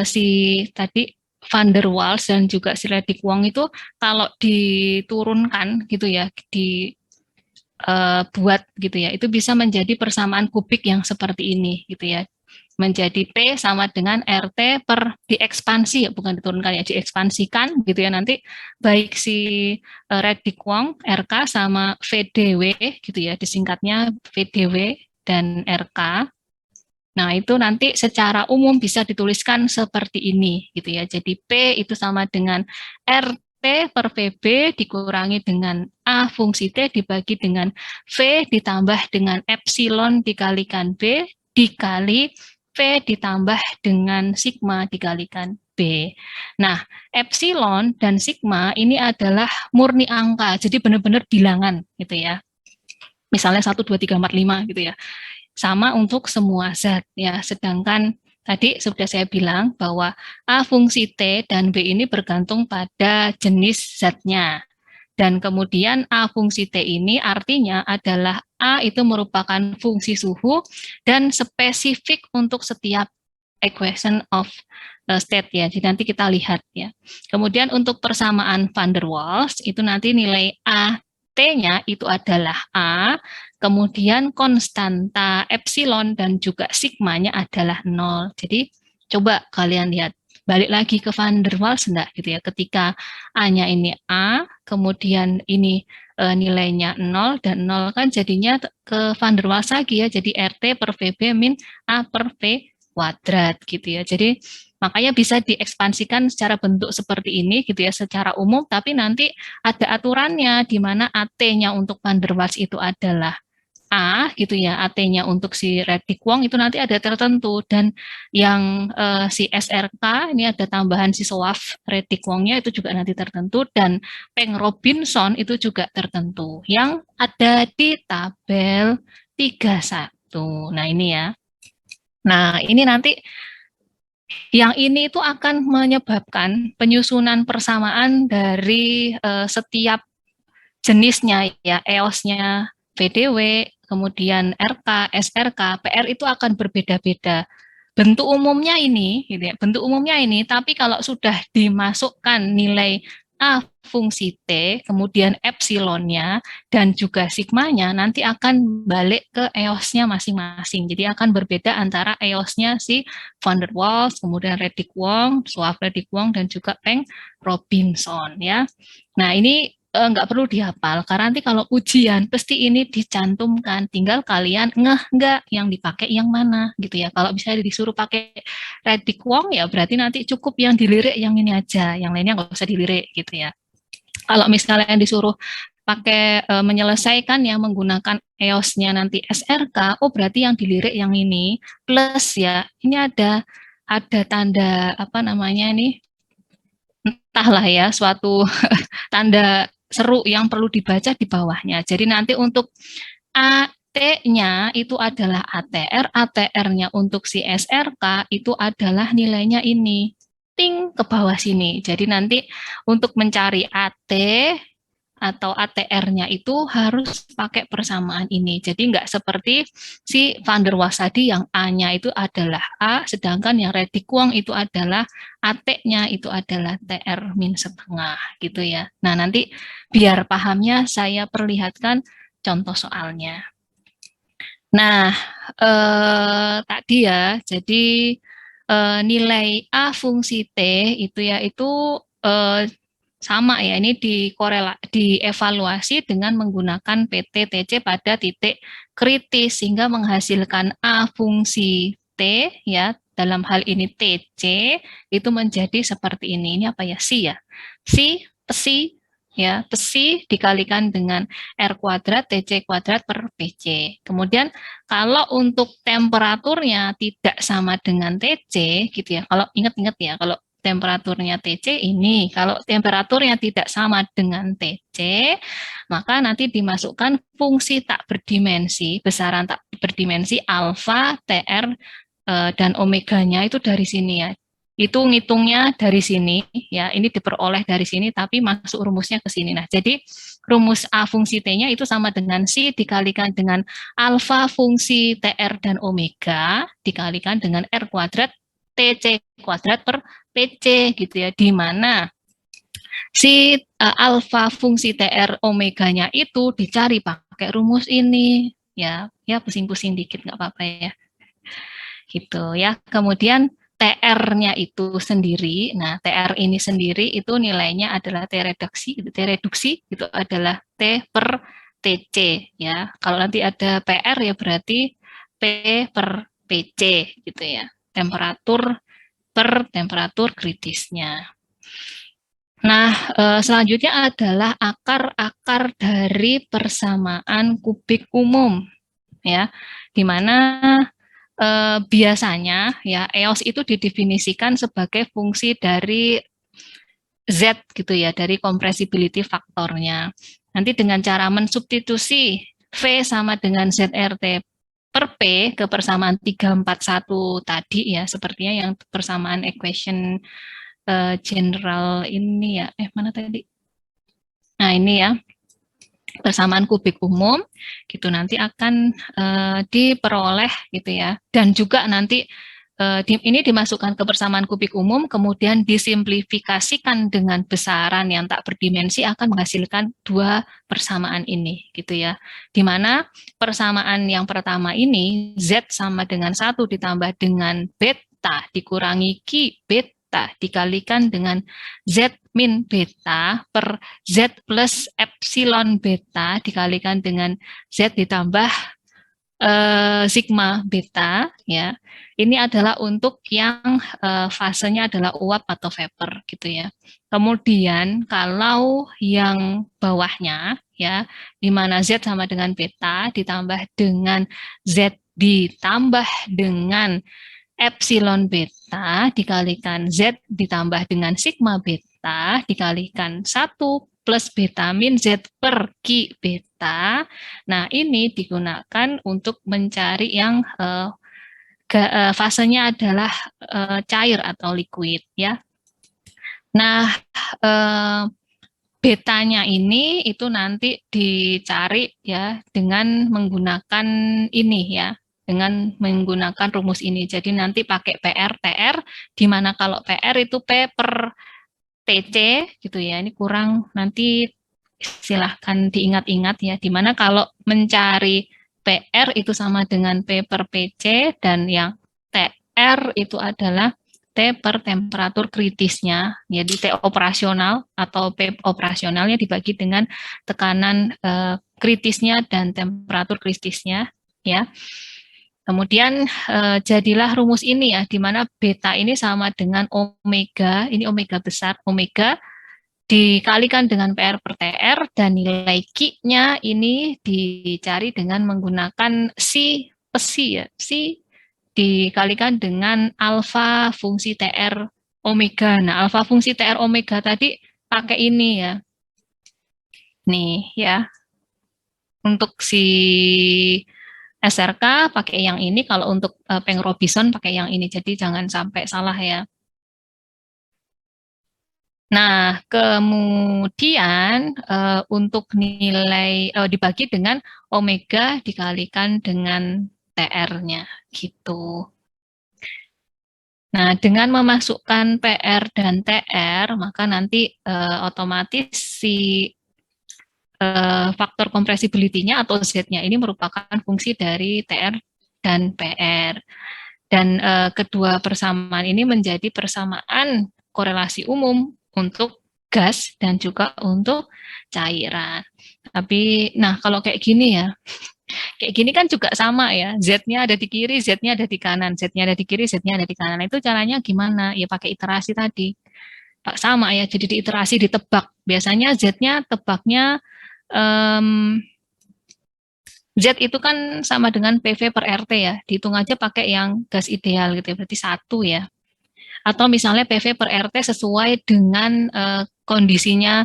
si tadi van der Waals dan juga si Reddick-Wong itu kalau diturunkan gitu ya, buat gitu ya, itu bisa menjadi persamaan kubik yang seperti ini gitu ya, menjadi P sama dengan RT per diekspansi, ya bukan diturunkan ya, diekspansikan gitu ya, nanti baik si Reddick-Wong RK sama VDW gitu ya, disingkatnya VDW dan RK. Nah, itu nanti secara umum bisa dituliskan seperti ini gitu ya. Jadi P itu sama dengan RT per VB dikurangi dengan A fungsi T dibagi dengan V ditambah dengan epsilon dikalikan B dikali V ditambah dengan sigma dikalikan B. Nah, epsilon dan sigma ini adalah murni angka, jadi benar-benar bilangan gitu ya. Misalnya 1, 2, 3, 4, 5 gitu ya. Sama untuk semua zat ya. Sedangkan tadi sudah saya bilang bahwa A fungsi T dan B ini bergantung pada jenis zatnya. Dan kemudian A fungsi T ini artinya adalah A itu merupakan fungsi suhu dan spesifik untuk setiap equation of state ya. Jadi nanti kita lihat ya. Kemudian untuk persamaan van der Waals itu nanti nilai A T-nya itu adalah A, kemudian konstanta epsilon dan juga sigmanya adalah 0. Jadi coba kalian lihat, balik lagi ke van der Waals enggak gitu ya, ketika A-nya ini A, kemudian ini nilainya 0 dan 0 kan jadinya ke van der Waals lagi ya, jadi RT per VB min A per V kuadrat gitu ya. Jadi makanya bisa diekspansikan secara bentuk seperti ini gitu ya, secara umum, tapi nanti ada aturannya di mana AT-nya untuk van der Waals itu adalah A gitu ya, AT-nya untuk si Reddick-Wong itu nanti ada tertentu, dan yang si SRK ini ada tambahan si Soaf Reddick-Wongnya itu juga nanti tertentu, dan Peng Robinson itu juga tertentu yang ada di tabel 31. Nah ini ya. Nah ini nanti yang ini itu akan menyebabkan penyusunan persamaan dari setiap jenisnya ya, EOS-nya VDW, kemudian RK, SRK, PR itu akan berbeda-beda. Bentuk umumnya ini, gitu ya, bentuk umumnya ini, tapi kalau sudah dimasukkan nilai A fungsi T, kemudian epsilonnya, dan juga sigmanya, nanti akan balik ke EOS-nya masing-masing. Jadi akan berbeda antara EOS-nya si van der Waals, kemudian Reddick-Wong, Swaff-Reddick-Wong, dan juga Peng Robinson. Ya. Nah, ini nggak perlu dihafal, karena nanti kalau ujian pasti ini dicantumkan, tinggal kalian ngeh nggak yang dipakai yang mana gitu ya. Kalau misalnya disuruh pakai Reddick-Wong ya berarti nanti cukup yang dilirik yang ini aja, yang lainnya nggak usah dilirik gitu ya. Kalau misalnya yang disuruh pakai menyelesaikan yang menggunakan EOS-nya nanti SRK, oh berarti yang dilirik yang ini plus ya, ini ada tanda apa namanya ini, entahlah ya, suatu tanda seru yang perlu dibaca di bawahnya. Jadi nanti untuk AT-nya itu adalah ATR, ATR-nya untuk si SRK itu adalah nilainya ini. Ting ke bawah sini. Jadi nanti untuk mencari AT atau ATR-nya itu harus pakai persamaan ini. Jadi nggak seperti si van der Waals tadi yang A-nya itu adalah A, sedangkan yang Reddick-Wong itu adalah AT-nya itu adalah TR min setengah gitu ya. Nah nanti biar pahamnya saya perlihatkan contoh soalnya. Nah tadi ya, jadi nilai A fungsi T itu ya itu sama ya, ini dievaluasi dengan menggunakan PT-TC pada titik kritis sehingga menghasilkan A fungsi T ya, dalam hal ini TC itu menjadi seperti ini. Ini apa ya? Si ya. Psi ya, psi dikalikan dengan R kuadrat TC kuadrat per PC. Kemudian kalau untuk temperaturnya tidak sama dengan TC gitu ya. Kalau ingat-ingat ya, kalau temperaturnya TC ini, kalau temperaturnya tidak sama dengan TC, maka nanti dimasukkan fungsi tak berdimensi, besaran tak berdimensi alfa, TR, dan omeganya itu dari sini ya. Itu ngitungnya dari sini, ya ini diperoleh dari sini, tapi masuk rumusnya ke sini. Nah, jadi rumus A fungsi T-nya itu sama dengan Si dikalikan dengan alfa fungsi TR dan omega, dikalikan dengan R kuadrat TC kuadrat per PC gitu ya, di mana si alfa fungsi TR omeganya itu dicari pakai rumus ini ya, pusing-pusing dikit nggak apa-apa ya, gitu ya. Kemudian TR-nya itu sendiri, nah TR ini sendiri itu nilainya adalah T reduksi itu adalah T per TC ya. Kalau nanti ada PR ya berarti P per PC gitu ya. Temperatur per temperatur kritisnya. Nah, selanjutnya adalah akar-akar dari persamaan kubik umum, ya, di mana biasanya ya EOS itu didefinisikan sebagai fungsi dari Z gitu ya, dari compressibility faktornya. Nanti dengan cara mensubstitusi V sama dengan ZRT per P ke persamaan 341 tadi ya, sepertinya yang persamaan equation general ini ya, mana tadi? Nah ini ya, persamaan kubik umum gitu nanti akan diperoleh gitu ya, dan juga nanti ini dimasukkan ke persamaan kubik umum, kemudian disimplifikasikan dengan besaran yang tak berdimensi akan menghasilkan dua persamaan ini gitu ya, dimana persamaan yang pertama ini Z sama dengan 1 ditambah dengan beta dikurangi Q beta dikalikan dengan Z min beta per Z plus epsilon beta dikalikan dengan Z ditambah sigma beta ya. Ini adalah untuk yang fasenya adalah uap atau vapor gitu ya. Kemudian kalau yang bawahnya ya, di mana Z sama dengan beta ditambah dengan Z ditambah dengan epsilon beta dikalikan Z ditambah dengan sigma beta dikalikan 1 plus beta min Z per Q beta. Nah, ini digunakan untuk mencari yang fasenya adalah cair atau liquid ya. Nah, betanya ini itu nanti dicari ya dengan menggunakan ini ya, dengan menggunakan rumus ini. Jadi nanti pakai PR, TR, di mana kalau PR itu P per TC gitu ya. Ini kurang, nanti silahkan diingat-ingat ya, di mana kalau mencari PR itu sama dengan P per PC dan yang TR itu adalah T per temperatur kritisnya, jadi T operasional atau P operasionalnya dibagi dengan tekanan kritisnya dan temperatur kritisnya ya. Kemudian jadilah rumus ini ya, di mana beta ini sama dengan omega, ini omega besar, omega dikalikan dengan PR per TR, dan nilai Q-nya ini dicari dengan menggunakan psi ya, psi dikalikan dengan alfa fungsi TR omega. Nah, alfa fungsi TR omega tadi pakai ini ya. Nih ya. Untuk si SRK pakai yang ini, kalau untuk Peng Robinson pakai yang ini. Jadi jangan sampai salah ya. Nah, kemudian untuk nilai dibagi dengan omega dikalikan dengan TR-nya gitu. Nah, dengan memasukkan PR dan TR, maka nanti otomatis si faktor compressibility-nya atau Z-nya ini merupakan fungsi dari TR dan PR. Dan kedua persamaan ini menjadi persamaan korelasi umum untuk gas dan juga untuk cairan. Tapi, nah kalau kayak gini ya, kayak gini kan juga sama ya, Z-nya ada di kiri, Z-nya ada di kanan, Z-nya ada di kiri, Z-nya ada di kanan. Itu caranya gimana? Ya pakai iterasi tadi. Sama ya, jadi diiterasi, ditebak. Biasanya Z-nya tebaknya, Z itu kan sama dengan PV per RT ya, dihitung aja pakai yang gas ideal gitu ya, berarti 1 ya. Atau misalnya PV per RT sesuai dengan kondisinya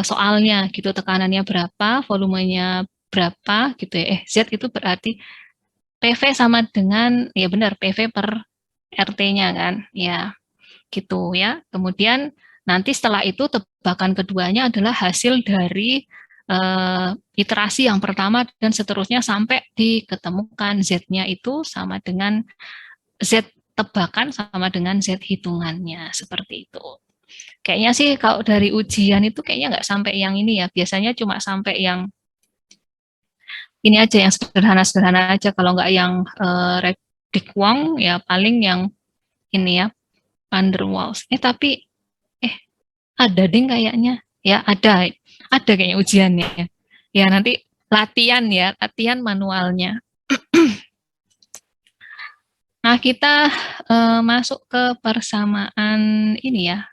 soalnya gitu, tekanannya berapa, volumenya berapa gitu ya. Z itu berarti PV sama dengan, ya benar, PV per RT-nya kan, ya gitu ya. Kemudian nanti setelah itu tebakan keduanya adalah hasil dari iterasi yang pertama dan seterusnya sampai diketemukan Z-nya itu sama dengan Z tebakan sama dengan Z hitungannya, seperti itu. Kayaknya sih kalau dari ujian itu kayaknya nggak sampai yang ini ya, biasanya cuma sampai yang ini aja, yang sederhana-sederhana aja, kalau nggak yang Reddick-Wong ya paling yang ini ya, Van der Waals. Tapi ada deh kayaknya, ya ada kayaknya ujiannya. Ya nanti latihan ya, latihan manualnya. Nah, kita masuk ke persamaan ini ya,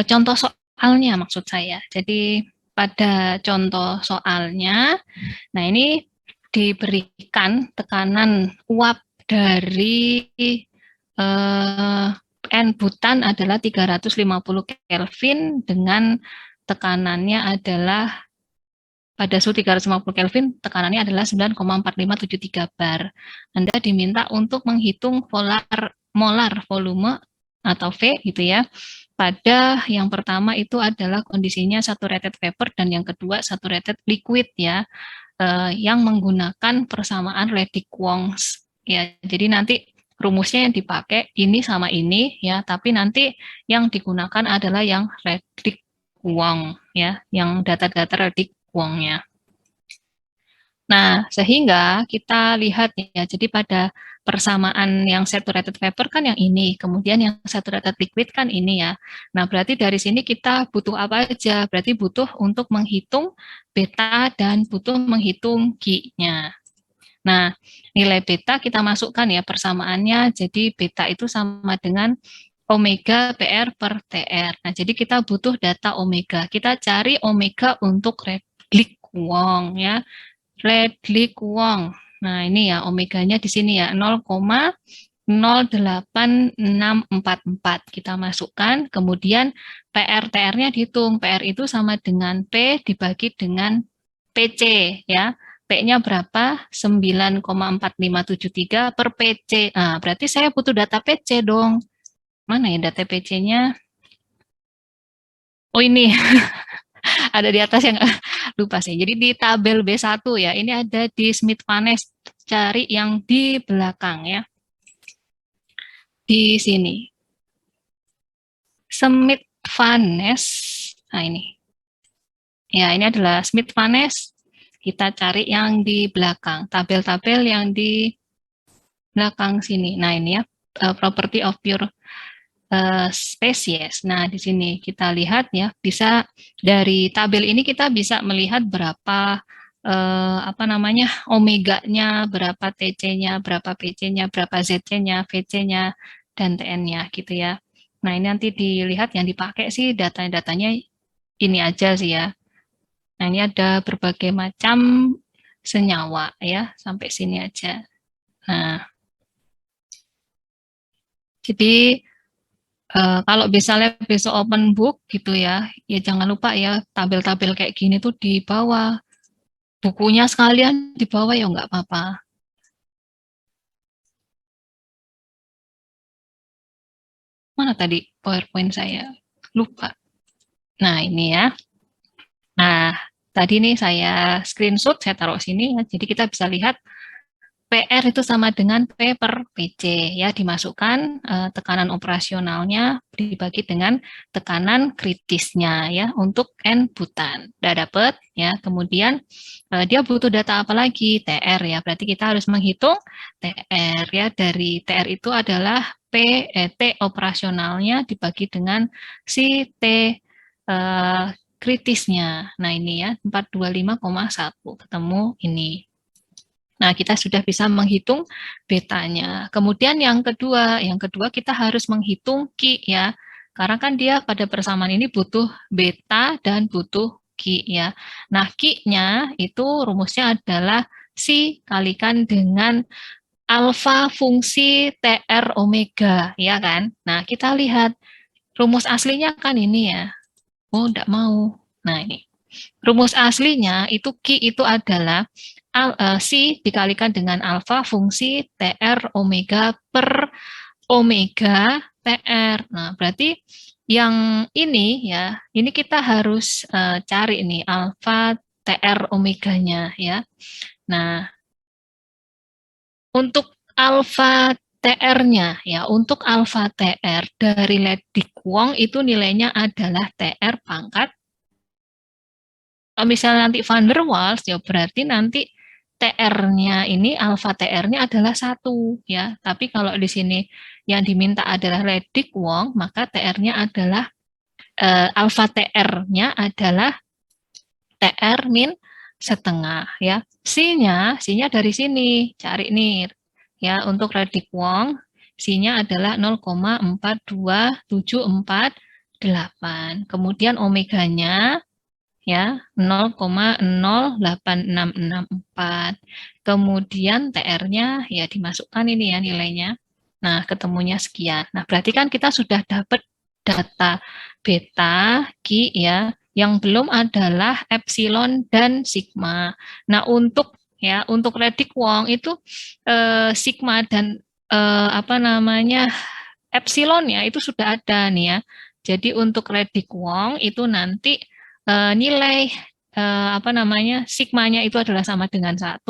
contoh soalnya maksud saya. Jadi pada contoh soalnya, nah ini diberikan tekanan uap dari N butan adalah 350 Kelvin dengan tekanannya adalah pada suhu 350 Kelvin, tekanannya adalah 9,4573 bar. Anda diminta untuk menghitung molar volume atau V gitu ya. Pada yang pertama itu adalah kondisinya saturated vapor dan yang kedua saturated liquid ya, yang menggunakan persamaan Reddick-Wongs ya. Jadi nanti rumusnya yang dipakai ini sama ini ya, tapi nanti yang digunakan adalah yang Reddick-Wong ya, yang data-data Reddick-Wongnya. Nah, sehingga kita lihat ya, jadi pada persamaan yang saturated vapor kan yang ini, kemudian yang saturated liquid kan ini ya. Nah, berarti dari sini kita butuh apa aja? Berarti butuh untuk menghitung beta dan butuh menghitung Q-nya. Nah, nilai beta kita masukkan ya persamaannya, jadi beta itu sama dengan omega PR per TR. Nah, jadi kita butuh data omega. Kita cari omega untuk Reddick-Wong ya. Reddick-Wong. Nah, ini ya omeganya di sini ya 0,08644. Kita masukkan, kemudian PR-TR-nya dihitung. PR itu sama dengan P dibagi dengan PC ya. P-nya berapa? 9,4573 per PC. Nah, berarti saya butuh data PC dong. Mana ya data PC-nya? Oh ini ada di atas yang lupa sih. Jadi di tabel B1 ya, ini ada di Smith-Vanes, cari yang di belakang ya. Di sini. Smith-Vanes, nah ini. Ya, ini adalah Smith-Vanes. Kita cari yang di belakang, tabel-tabel yang di belakang sini. Nah, ini ya, property of pure spesies. Nah, di sini kita lihat ya, bisa dari tabel ini kita bisa melihat berapa apa namanya, omeganya, berapa TC-nya, berapa PC-nya, berapa ZC-nya, VC-nya, dan TN-nya gitu ya. Nah, ini nanti dilihat yang dipakai sih data-datanya ini aja sih ya. Nah, ini ada berbagai macam senyawa ya, sampai sini aja. Nah, jadi kalau misalnya besok open book gitu ya, ya jangan lupa ya tabel-tabel kayak gini tuh di bawah. Bukunya sekalian di bawah ya nggak apa-apa. Mana tadi PowerPoint saya? Lupa. Nah, ini ya. Nah, tadi nih saya screenshot, saya taruh sini ya. Jadi kita bisa lihat PR itu sama dengan P per PC ya, dimasukkan tekanan operasionalnya dibagi dengan tekanan kritisnya ya untuk N butan. Udah dapet ya. Kemudian dia butuh data apa lagi? TR ya. Berarti kita harus menghitung TR ya. Dari TR itu adalah T operasionalnya dibagi dengan si T kritisnya. Nah, ini ya 425,1 ketemu ini. Nah, kita sudah bisa menghitung betanya. Kemudian yang kedua kita harus menghitung Ki ya. Karena kan dia pada persamaan ini butuh beta dan butuh Ki ya. Nah, Ki-nya itu rumusnya adalah Si kalikan dengan alfa fungsi TR omega, ya kan? Nah, kita lihat rumus aslinya kan ini ya. Oh, enggak mau. Nah, ini. Rumus aslinya itu Ki itu adalah Si dikalikan dengan alfa fungsi TR omega per omega TR. Nah, berarti yang ini ya, ini kita harus cari nih alfa TR omeganya ya. Nah, untuk alfa TR-nya ya, untuk alfa TR dari Ledik Wong itu nilainya adalah TR pangkat. Kalau misalnya nanti van der Waals, ya berarti nanti TR-nya ini, alfa TR-nya adalah 1, ya. Tapi kalau di sini yang diminta adalah Ledik Wong, maka TR-nya adalah, alfa TR-nya adalah TR min setengah, ya. C-nya dari sini, cari nih, ya. Untuk Ledik Wong, C-nya adalah 0,42748. Kemudian omeganya, ya 0,08664. Kemudian TR-nya ya dimasukkan ini ya nilainya. Nah, ketemunya sekian. Nah, berarti kan kita sudah dapat data beta, Ki ya. Yang belum adalah epsilon dan sigma. Nah, untuk Ledik Wong itu sigma dan apa namanya epsilonnya itu sudah ada nih ya. Jadi untuk Ledik Wong itu nanti nilai apa namanya sigmanya itu adalah sama dengan 1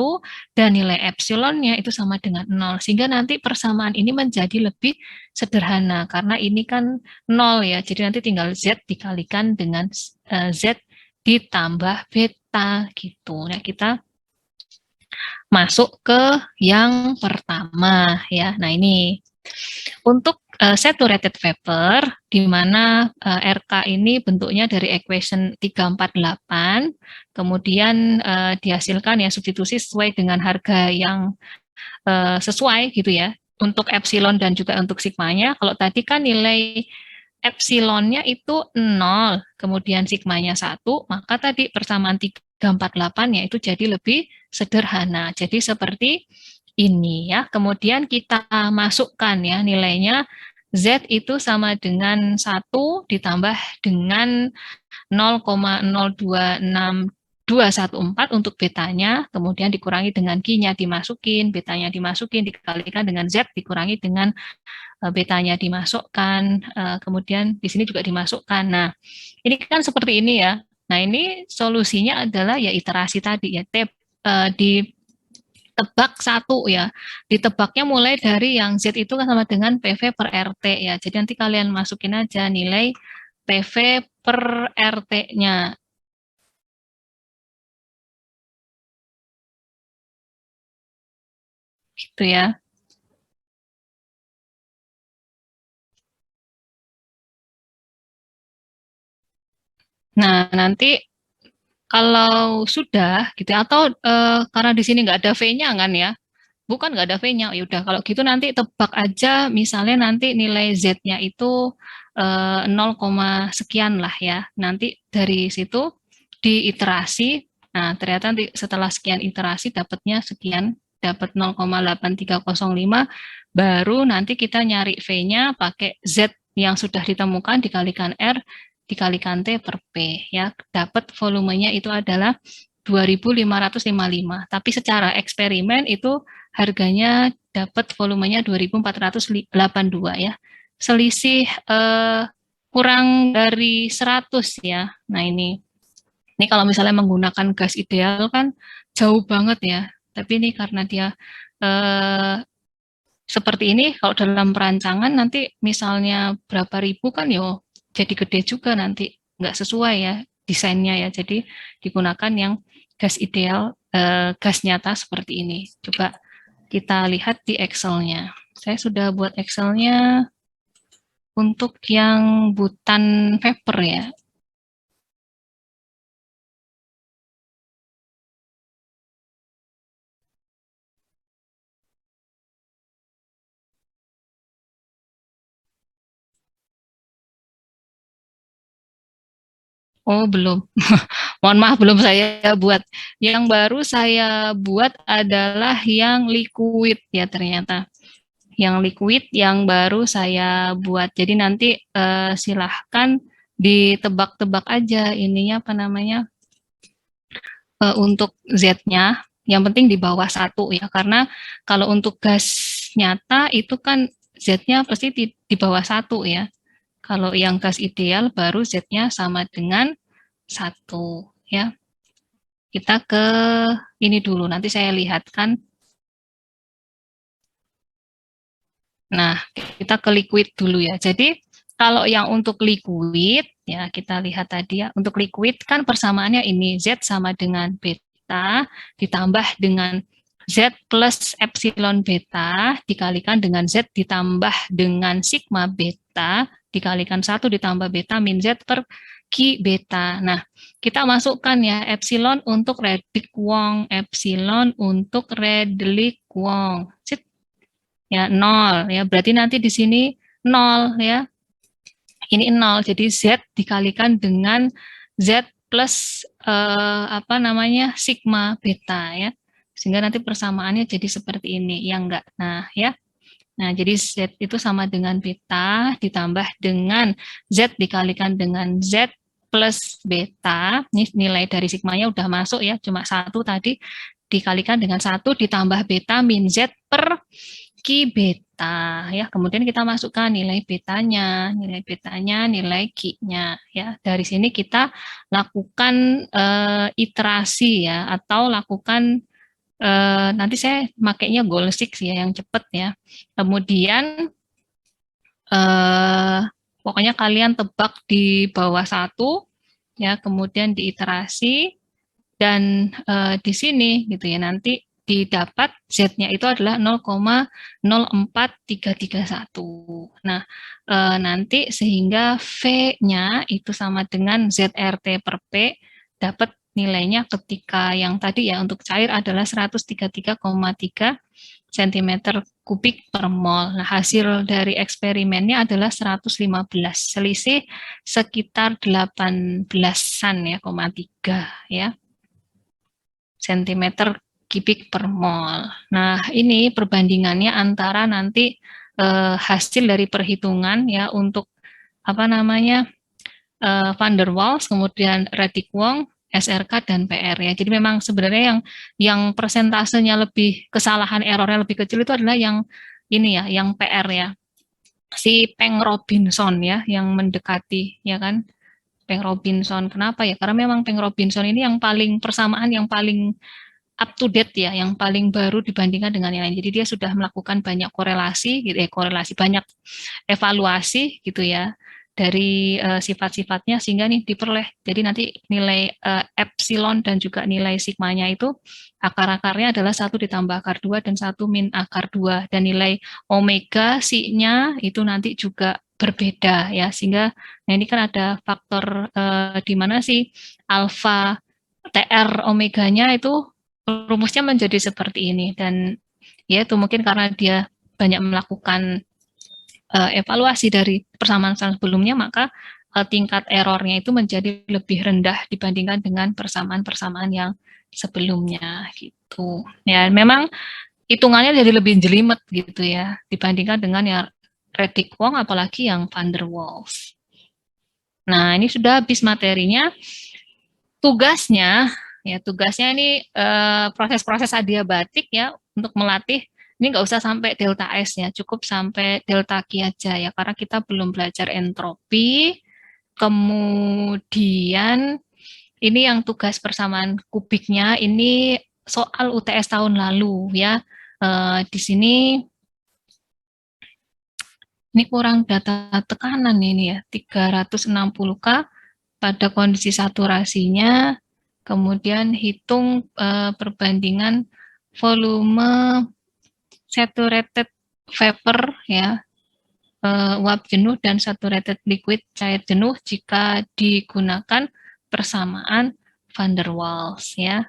dan nilai epsilonnya itu sama dengan 0 sehingga nanti persamaan ini menjadi lebih sederhana karena ini kan 0 ya jadi nanti tinggal Z dikalikan dengan Z ditambah beta gitu. Nah, kita masuk ke yang pertama ya. Nah, ini untuk saturated vapor, di mana RK ini bentuknya dari equation 348, kemudian dihasilkan ya substitusi sesuai dengan harga yang sesuai gitu ya, untuk epsilon dan juga untuk sigmanya. Kalau tadi kan nilai epsilonnya itu 0, kemudian sigmanya 1, maka tadi persamaan 348-nya itu jadi lebih sederhana. Jadi seperti ini ya. Kemudian kita masukkan ya nilainya Z itu sama dengan 1 ditambah dengan 0,026 214 untuk betanya, kemudian dikurangi dengan Q-nya dimasukin, betanya dimasukin, dikalikan dengan Z, dikurangi dengan betanya dimasukkan, kemudian di sini juga dimasukkan. Nah, ini kan seperti ini ya. Nah, ini solusinya adalah ya iterasi tadi ya, ditebak satu ya. Ditebaknya mulai dari yang Z itu kan sama dengan PV per RT ya. Jadi nanti kalian masukin aja nilai PV per RT-nya. Gitu ya. Nah, nanti kalau sudah gitu ya, atau karena di sini nggak ada V-nya kan ya, bukan nggak ada V-nya, ya udah kalau gitu nanti tebak aja misalnya nanti nilai Z-nya itu 0, sekian lah ya. Nanti dari situ diiterasi, nah ternyata nanti setelah sekian iterasi dapatnya sekian, dapat 0,8305, baru nanti kita nyari V-nya pakai Z yang sudah ditemukan dikalikan R dikalikan T per P ya, dapat volumenya itu adalah 2555. Tapi secara eksperimen itu harganya dapat volumenya 2482 ya. Selisih kurang dari 100 ya. Nah, ini kalau misalnya menggunakan gas ideal kan jauh banget ya. Tapi ini karena dia eh, seperti ini, kalau dalam perancangan nanti misalnya berapa ribu kan yo jadi gede juga nanti, nggak sesuai ya desainnya ya. Jadi digunakan yang gas ideal, gas nyata seperti ini. Coba kita lihat di Excel-nya. Saya sudah buat Excel-nya untuk yang butan vapor ya. Oh, belum. Mohon maaf, belum saya buat. Yang baru saya buat adalah yang liquid ya ternyata. Yang liquid yang baru saya buat. Jadi nanti silahkan ditebak-tebak aja ininya apa namanya untuk Z-nya. Yang penting di bawah 1 ya, karena kalau untuk gas nyata itu kan Z-nya pasti di bawah 1 ya. Kalau yang gas ideal baru Z-nya sama dengan 1 ya. Kita ke ini dulu, nanti saya lihatkan. Nah, kita ke liquid dulu ya. Jadi, kalau yang untuk liquid, ya kita lihat tadi ya, untuk liquid kan persamaannya ini, Z sama dengan beta, ditambah dengan Z plus epsilon beta, dikalikan dengan Z ditambah dengan sigma beta, dikalikan 1 ditambah beta min Z per Q beta. Nah, kita masukkan ya, epsilon untuk Redlich-Kwong, epsilon untuk Redlich-Kwong. Ya, 0 ya. Berarti nanti di sini 0 ya. Ini 0. Jadi Z dikalikan dengan Z plus apa namanya? Sigma beta ya. Sehingga nanti persamaannya jadi seperti ini, ya enggak. Nah, ya. Nah, jadi Z itu sama dengan beta ditambah dengan Z dikalikan dengan Z plus beta. Ini nilai dari sigmanya udah masuk ya, cuma 1 tadi dikalikan dengan 1 ditambah beta min Z per Q beta ya. Kemudian kita masukkan nilai betanya, nilai Q-nya ya. Dari sini kita lakukan iterasi ya, atau lakukan nanti saya makainya goal six ya yang cepat ya. Kemudian pokoknya kalian tebak di bawah 1 ya, kemudian diiterasi dan di sini gitu ya, nanti didapat Z-nya itu adalah 0,04331. Nah, nanti sehingga V-nya itu sama dengan ZRT per P, dapat nilainya ketika yang tadi ya untuk cair adalah 133,3 cm kubik per mol. Nah, hasil dari eksperimennya adalah 115, selisih sekitar 18-an ya, 3 ya cm kubik per mol. Nah, ini perbandingannya antara nanti hasil dari perhitungan ya untuk apa namanya Van der Waals, kemudian Redlich-Kwong, SRK dan PR ya. Jadi memang sebenarnya yang persentasenya lebih kesalahan errornya lebih kecil itu adalah yang ini ya, yang PR ya. Si Peng Robinson ya yang mendekati ya kan. Peng Robinson. Kenapa ya? Karena memang Peng Robinson ini yang paling persamaan yang paling up to date ya, yang paling baru dibandingkan dengan yang lain. Jadi dia sudah melakukan banyak korelasi, gitu, korelasi banyak evaluasi gitu ya dari sifat-sifatnya sehingga nih diperoleh. Jadi nanti nilai epsilon dan juga nilai sigmanya itu akar-akarnya adalah 1 ditambah akar 2 dan 1 min akar 2 dan nilai omega psi-nya itu nanti juga berbeda ya sehingga nah ini kan ada faktor di mana sih alfa TR omeganya itu rumusnya menjadi seperti ini dan ya itu mungkin karena dia banyak melakukan evaluasi dari persamaan sebelumnya maka tingkat errornya itu menjadi lebih rendah dibandingkan dengan persamaan-persamaan yang sebelumnya gitu. Ya memang hitungannya jadi lebih jelimet gitu ya dibandingkan dengan yang Reddick-Wong apalagi yang van der Waals. Nah, ini sudah habis materinya. Tugasnya ini proses-proses adiabatik ya untuk melatih ini nggak usah sampai delta S ya, cukup sampai delta Q aja ya, karena kita belum belajar entropi. Kemudian ini yang tugas persamaan kubiknya ini soal UTS tahun lalu ya. Di sini ini kurang data tekanan ini ya, 360K pada kondisi saturasinya, kemudian hitung perbandingan volume saturated vapor ya, uap jenuh dan saturated liquid cair jenuh jika digunakan persamaan van der Waals ya.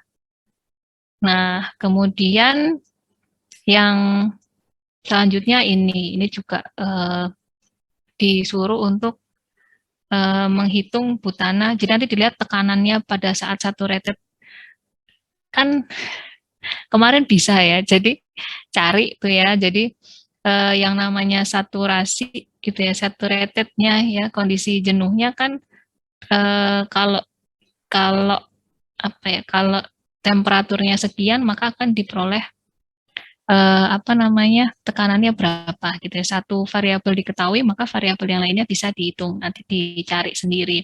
Nah, kemudian yang selanjutnya ini juga disuruh untuk menghitung butana. Jadi nanti dilihat tekanannya pada saat saturated kan kemarin bisa ya. Jadi cari tuh ya. Jadi yang namanya saturasi gitu ya, saturatednya ya kondisi jenuhnya kan kalau apa ya kalau temperaturnya sekian maka akan diperoleh tekanannya berapa gitu ya. Satu variabel diketahui maka variabel yang lainnya bisa dihitung nanti dicari sendiri.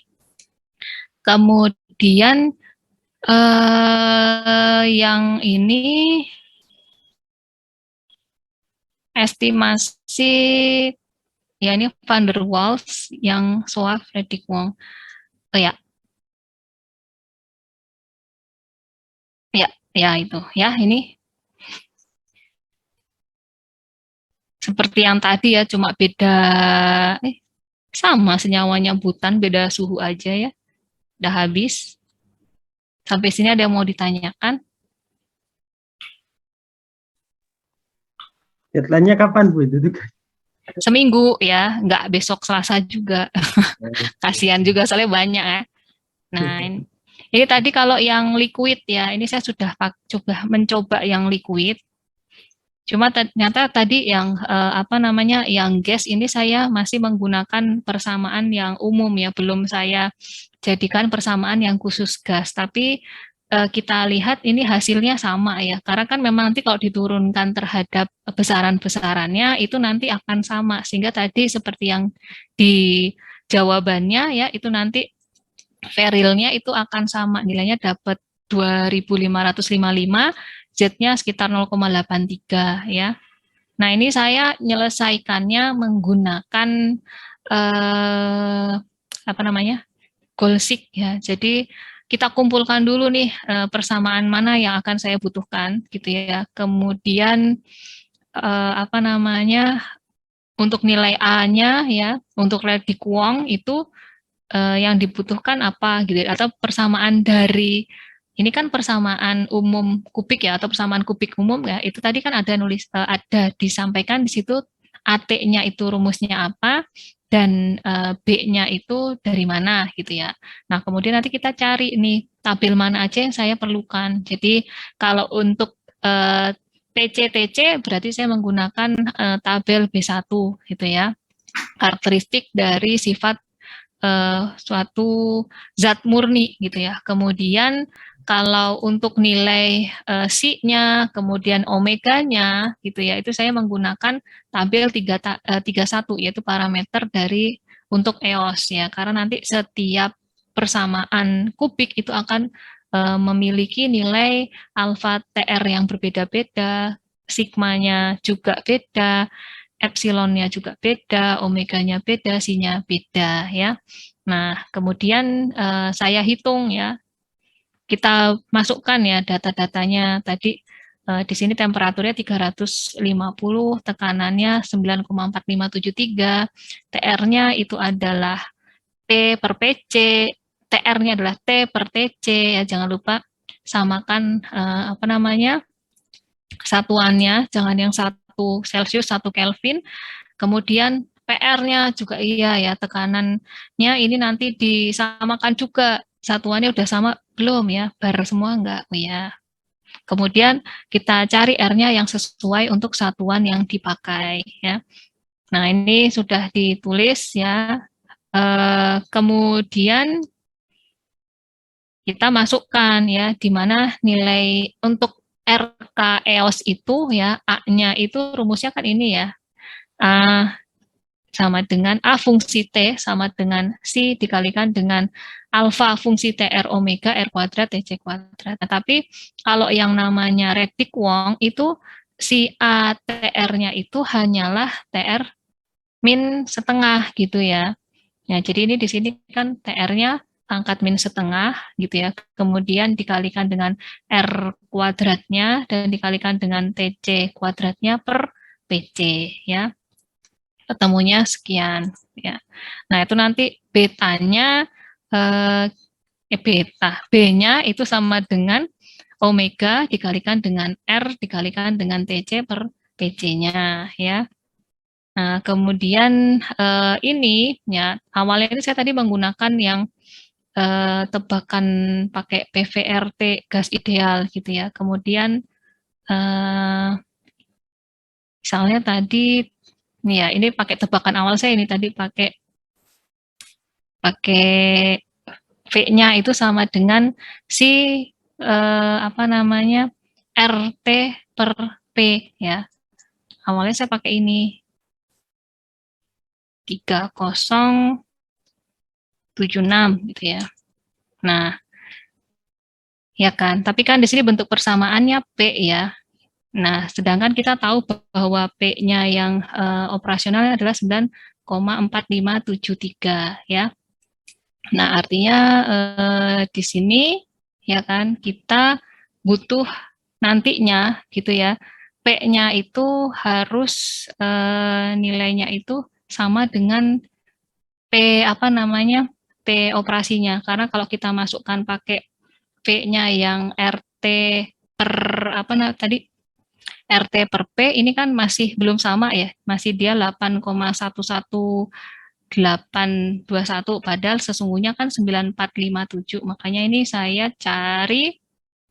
Kemudian yang ini estimasi ya ini van der Waals yang SOA Reddick-Wong. Ya. Ya itu ya ini seperti yang tadi ya cuma beda sama senyawanya butan beda suhu aja ya. Udah habis. Sampai sini ada yang mau ditanyakan? Deadline-nya kapan Bu itu? Seminggu ya, nggak besok Selasa juga. Kasihan juga soalnya banyak ya. Nah, ini tadi kalau yang liquid ya, ini saya sudah coba mencoba yang liquid. Cuma ternyata tadi yang yang gas ini saya masih menggunakan persamaan yang umum ya, belum saya jadikan persamaan yang khusus gas. Tapi kita lihat ini hasilnya sama ya, karena kan memang nanti kalau diturunkan terhadap besaran-besarannya itu nanti akan sama. Sehingga tadi seperti yang di jawabannya ya, itu nanti varilnya itu akan sama, nilainya dapat 2555, Z-nya sekitar 0,83 ya. Nah, ini saya menyelesaikannya menggunakan Golsik ya. Jadi kita kumpulkan dulu nih persamaan mana yang akan saya butuhkan gitu ya. Kemudian untuk nilai A-nya ya, untuk Reddick-Wong itu yang dibutuhkan apa gitu atau persamaan dari ini kan persamaan umum kubik ya atau persamaan kubik umum ya itu tadi kan ada ada disampaikan di situ AT-nya itu rumusnya apa dan B-nya itu dari mana gitu ya. Nah kemudian nanti kita cari nih tabel mana aja yang saya perlukan. Jadi kalau untuk TC berarti saya menggunakan tabel B1 gitu ya. Karakteristik dari sifat suatu zat murni gitu ya. Kemudian kalau untuk nilai C-nya, kemudian omeganya gitu ya, itu saya menggunakan tabel 31 yaitu parameter dari untuk EOS ya. Karena nanti setiap persamaan kubik itu akan memiliki nilai alfa TR yang berbeda-beda, sigmanya juga beda, epsilonnya juga beda, omeganya beda, C-nya beda ya. Nah, kemudian saya hitung ya, kita masukkan ya data-datanya tadi di sini temperaturnya 350, tekanannya 9,4573, TR-nya itu adalah T per PC, TR-nya adalah T per TC ya, jangan lupa samakan apa namanya satuannya, jangan yang 1 Celsius 1 Kelvin. Kemudian PR-nya juga iya ya, tekanannya ini nanti disamakan juga, satuannya udah sama belum ya, bar semua enggak ya. Kemudian kita cari R-nya yang sesuai untuk satuan yang dipakai ya. Nah, ini sudah ditulis ya. Kemudian kita masukkan ya, di mana nilai untuk RK EOS itu ya, A-nya itu rumusnya kan ini ya, A sama dengan A fungsi T sama dengan C dikalikan dengan alfa fungsi TR omega R kuadrat TC kuadrat. Nah, tapi kalau yang namanya Reddick Wong itu si A TR-nya itu hanyalah TR min setengah gitu ya. Ya, jadi ini di sini kan TR-nya pangkat min setengah gitu ya. Kemudian dikalikan dengan R kuadratnya dan dikalikan dengan TC kuadratnya per PC ya. Ketemunya sekian ya. Nah, itu nanti betanya beta B-nya itu sama dengan omega dikalikan dengan R dikalikan dengan TC per PC-nya ya. Nah, kemudian ini ya, awalnya ini saya tadi menggunakan yang tebakan pakai PVRT gas ideal gitu ya. Kemudian misalnya tadi nih ya, ini pakai tebakan awal saya ini tadi pakai V-nya itu sama dengan si apa namanya RT per P ya. Awalnya saya pakai ini 3076 gitu ya. Nah, ya kan. Tapi kan di sini bentuk persamaannya P ya. Nah, sedangkan kita tahu bahwa P-nya yang operasional adalah 9,4573 ya. Nah, artinya di sini ya kan kita butuh nantinya gitu ya. P-nya itu harus nilainya itu sama dengan P apa namanya? P operasinya. Karena kalau kita masukkan pakai P-nya yang RT per apa tadi RT per P ini kan masih belum sama ya, masih dia 8,11821 padahal sesungguhnya kan 9457. Makanya ini saya cari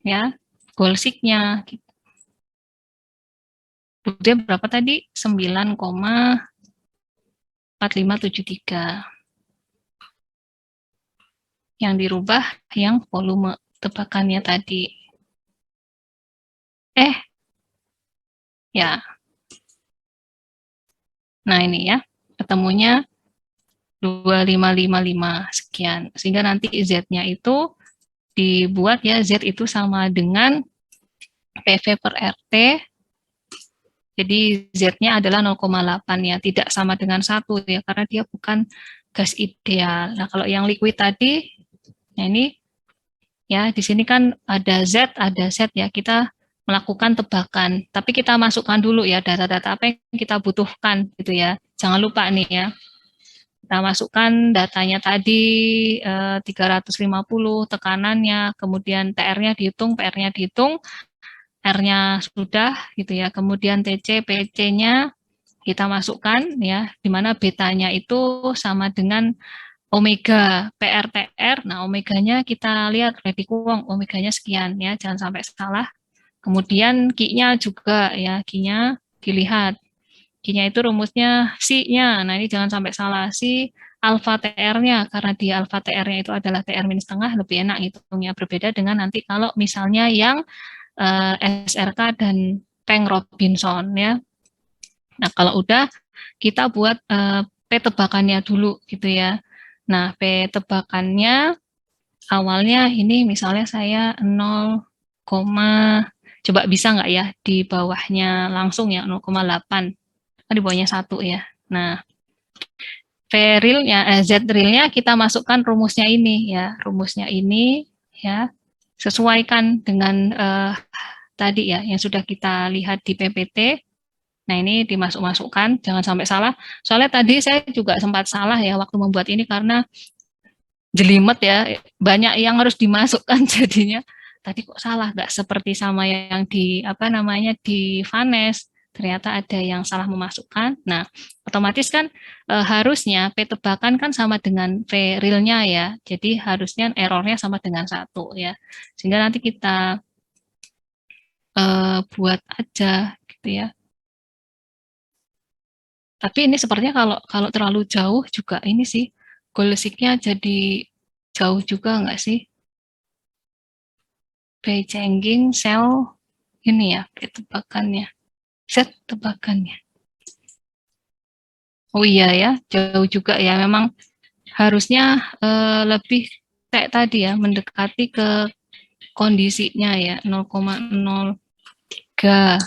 ya goalseek-nya. Kemudian berapa tadi? 9,4573. Yang dirubah yang volume tebakannya tadi. Ya. Nah, ini ya. Ketemunya 2555 sekian. Sehingga nanti Z-nya itu dibuat ya, Z itu sama dengan PV per RT. Jadi Z-nya adalah 0,8 ya, tidak sama dengan 1 ya, karena dia bukan gas ideal. Nah, kalau yang liquid tadi, nah ini ya, di sini kan ada Z ya, kita melakukan tebakan. Tapi kita masukkan dulu ya data-data apa yang kita butuhkan gitu ya. Jangan lupa nih ya. Kita masukkan datanya tadi 350 tekanannya, kemudian TR-nya dihitung, PR-nya dihitung, R-nya sudah gitu ya. Kemudian TC, PC-nya kita masukkan ya, di mana betanya itu sama dengan omega PRTR. Nah, omeganya kita lihat Reddick Wong, omeganya sekian ya, jangan sampai salah. Kemudian Q-nya juga ya, Q-nya dilihat. Q-nya itu rumusnya C-nya. Nah, ini jangan sampai salah. C alfa TR-nya, karena dia alfa TR-nya itu adalah TR minus setengah, lebih enak hitungnya. Berbeda dengan nanti kalau misalnya yang SRK dan Peng Robinson ya. Nah, kalau udah kita buat P tebakannya dulu gitu ya. Nah, P tebakannya awalnya ini misalnya saya 0, coba bisa nggak ya di bawahnya langsung ya 0,8. Kan di bawahnya 1 ya. Nah, Z realnya kita masukkan rumusnya ini ya. Rumusnya ini ya. Sesuaikan dengan tadi ya yang sudah kita lihat di PPT. Nah, ini dimasuk-masukkan, jangan sampai salah. Soalnya tadi saya juga sempat salah ya waktu membuat ini karena jelimet ya, banyak yang harus dimasukkan jadinya. Tadi kok salah, nggak seperti sama yang di apa namanya di Vanes. Ternyata ada yang salah memasukkan. Nah, otomatis kan harusnya P tebakan kan sama dengan V realnya ya. Jadi harusnya errornya sama dengan 1 ya. Sehingga nanti kita buat aja gitu ya. Tapi ini sepertinya kalau kalau terlalu jauh juga ini sih, goal seek-nya jadi jauh juga nggak sih? Beijing sel ini ya, tebakannya. Set tebakannya. Oh iya ya, jauh juga ya. Memang harusnya lebih kayak tadi ya, mendekati ke kondisinya ya, 0,03.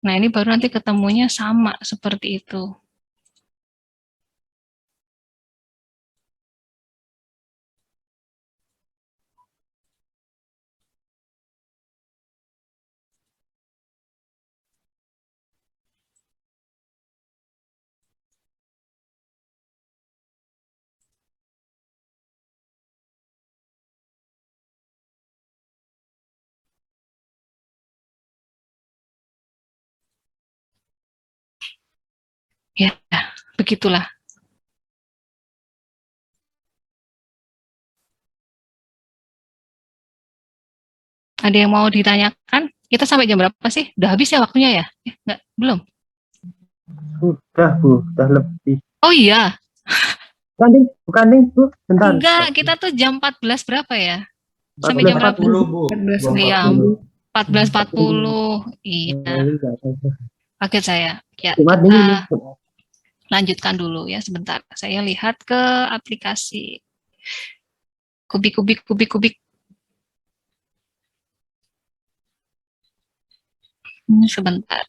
Nah, ini baru nanti ketemunya sama seperti itu. Ya, begitulah. Ada yang mau ditanyakan? Kita sampai jam berapa sih? Udah habis ya waktunya ya? Enggak, belum. Sudah, Bu. Sudah lebih. Oh iya. Bukan nih, Bu. Bentar. Enggak, kita tuh jam 14 berapa ya? Sampai jam berapa? 40, Bu. 14, 40. iya, 14.40. Iya, kaget saya. Ya, Cuma kita ini. lanjutkan dulu ya sebentar. Saya lihat ke aplikasi kubik. Sebentar.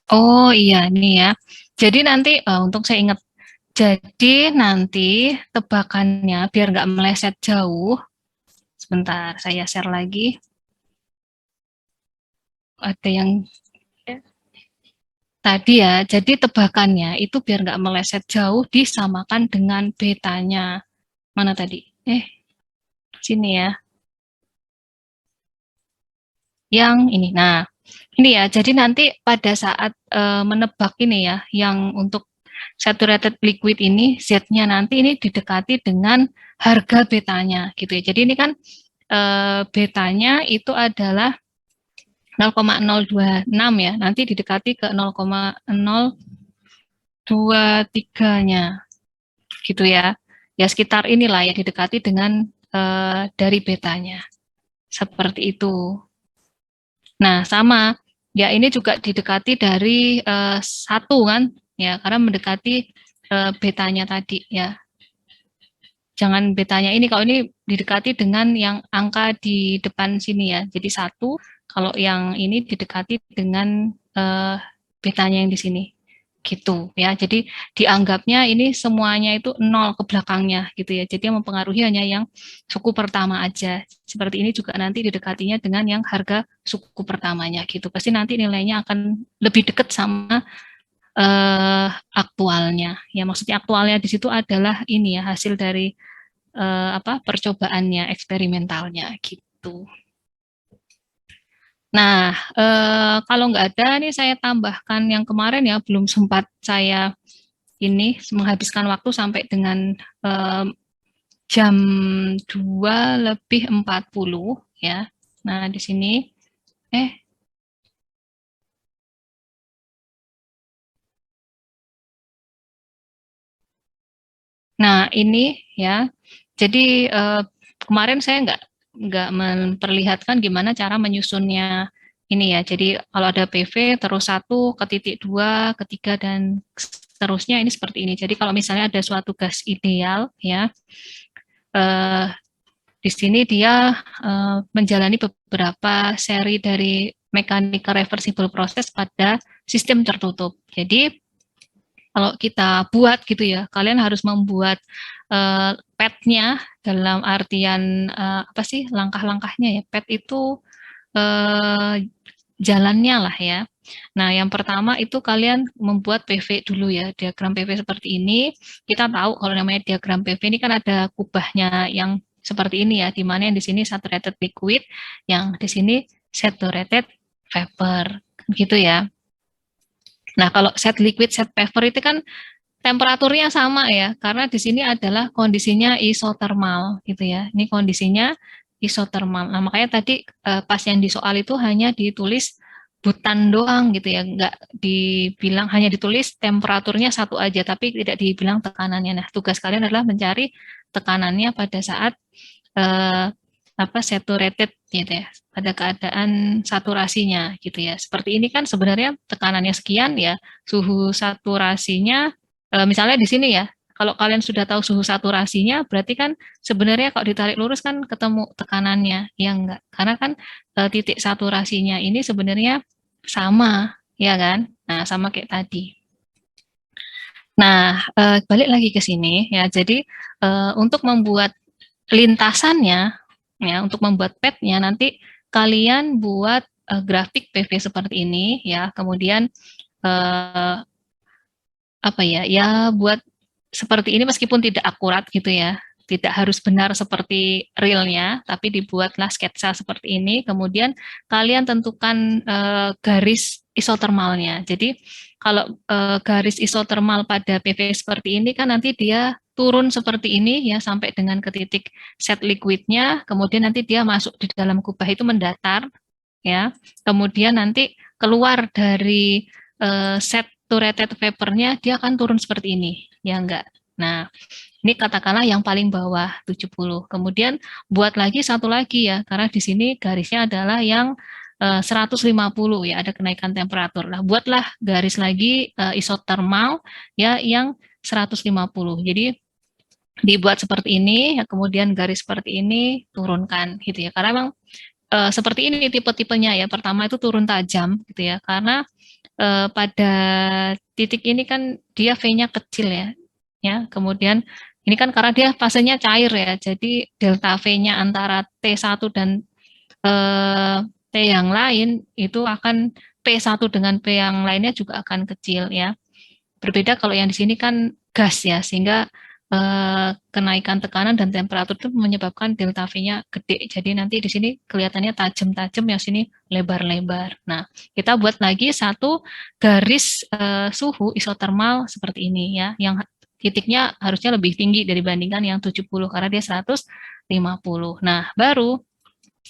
Oh iya, ini ya. Jadi nanti untuk saya ingat, jadi nanti tebakannya biar nggak meleset jauh. Sebentar, saya share lagi. Ada yang tadi ya, jadi tebakannya itu biar nggak meleset jauh disamakan dengan betanya. Mana tadi? Sini ya. Yang ini. Nah, ini ya. Jadi nanti pada saat menebak ini ya, yang untuk saturated liquid ini, Z-nya nanti ini didekati dengan harga betanya gitu ya. Jadi ini kan betanya itu adalah 0,026 ya. Nanti didekati ke 0,023-nya gitu ya. Ya sekitar inilah yang didekati dengan dari betanya. Seperti itu. Nah, sama. Ya, ini juga didekati dari 1 kan, ya, karena mendekati betanya tadi ya. Jangan betanya ini, kalau ini didekati dengan yang angka di depan sini ya. Jadi 1, kalau yang ini didekati dengan betanya yang di sini. Gitu ya. Jadi dianggapnya ini semuanya itu 0 ke belakangnya gitu ya. Jadi yang mempengaruhi hanya yang suku pertama aja. Seperti ini juga nanti didekatinya dengan yang harga suku pertamanya gitu. Pasti nanti nilainya akan lebih dekat sama aktualnya. Ya maksudnya aktualnya di situ adalah ini ya, hasil dari percobaannya, eksperimentalnya gitu. Nah, kalau nggak ada nih saya tambahkan yang kemarin ya, belum sempat saya ini menghabiskan waktu sampai dengan jam 2:40 ya. Nah, di sini eh nah ini ya. Jadi kemarin saya nggak memperlihatkan gimana cara menyusunnya ini ya. Jadi kalau ada PV terus 1 ke titik 2, ketiga dan seterusnya ini seperti ini. Jadi kalau misalnya ada suatu gas ideal ya, eh, di sini dia menjalani beberapa seri dari mechanical reversible process pada sistem tertutup. Jadi kalau kita buat gitu ya, kalian harus membuat pad-nya dalam artian apa sih langkah-langkahnya ya. Pad itu jalannya lah ya. Nah, yang pertama itu kalian membuat PV dulu ya, diagram PV seperti ini. Kita tahu kalau namanya diagram PV ini kan ada kubahnya yang seperti ini ya, di mana yang di sini saturated liquid, yang di sini saturated vapor, gitu ya. Nah, kalau set liquid, set vapor itu kan temperaturnya sama ya, karena di sini adalah kondisinya isotermal gitu ya. Ini kondisinya isotermal. Nah, makanya tadi pas yang di soal itu hanya ditulis butan doang gitu ya, nggak dibilang, hanya ditulis temperaturnya satu aja, tapi tidak dibilang tekanannya. Nah, tugas kalian adalah mencari tekanannya pada saat eh, apa saturated gitu ya, pada keadaan saturasinya gitu ya. Seperti ini kan sebenarnya tekanannya sekian ya, suhu saturasinya misalnya di sini ya, kalau kalian sudah tahu suhu saturasinya, berarti kan sebenarnya kalau ditarik lurus kan ketemu tekanannya, ya enggak? Karena kan titik saturasinya ini sebenarnya sama, ya kan? Nah, sama kayak tadi. Nah, balik lagi ke sini ya. Jadi untuk membuat lintasannya, ya, untuk membuat pad-nya nanti kalian buat grafik PV seperti ini ya. Kemudian eh, apa ya, ya buat seperti ini meskipun tidak akurat gitu ya, tidak harus benar seperti realnya, tapi dibuatlah sketsa seperti ini, kemudian kalian tentukan garis isotermalnya. Jadi kalau garis isotermal pada PV seperti ini kan nanti dia turun seperti ini ya sampai dengan ke titik set liquidnya, kemudian nanti dia masuk di dalam kubah itu mendatar ya, kemudian nanti keluar dari saturated vapornya dia akan turun seperti ini, ya enggak. Nah, ini katakanlah yang paling bawah 70. Kemudian buat lagi satu lagi ya, karena di sini garisnya adalah yang 150 ya, ada kenaikan temperatur. Nah, buatlah garis lagi isotermal ya yang 150. Jadi dibuat seperti ini, ya, kemudian garis seperti ini turunkan gitu ya. Karena memang seperti ini tipe-tipenya ya. Pertama itu turun tajam gitu ya, karena pada titik ini kan dia V-nya kecil ya. Ya, kemudian ini kan karena dia fasenya cair ya, jadi delta V-nya antara T1 dan T yang lain itu akan P1 dengan P yang lainnya juga akan kecil ya. Berbeda kalau yang di sini kan gas ya, sehingga kenaikan tekanan dan temperatur itu menyebabkan delta V-nya gede. Jadi nanti di sini kelihatannya tajam-tajam, yang sini lebar-lebar. Nah, kita buat lagi satu garis suhu isotermal seperti ini ya, yang titiknya harusnya lebih tinggi dibandingkan yang 70 karena dia 150. Nah, baru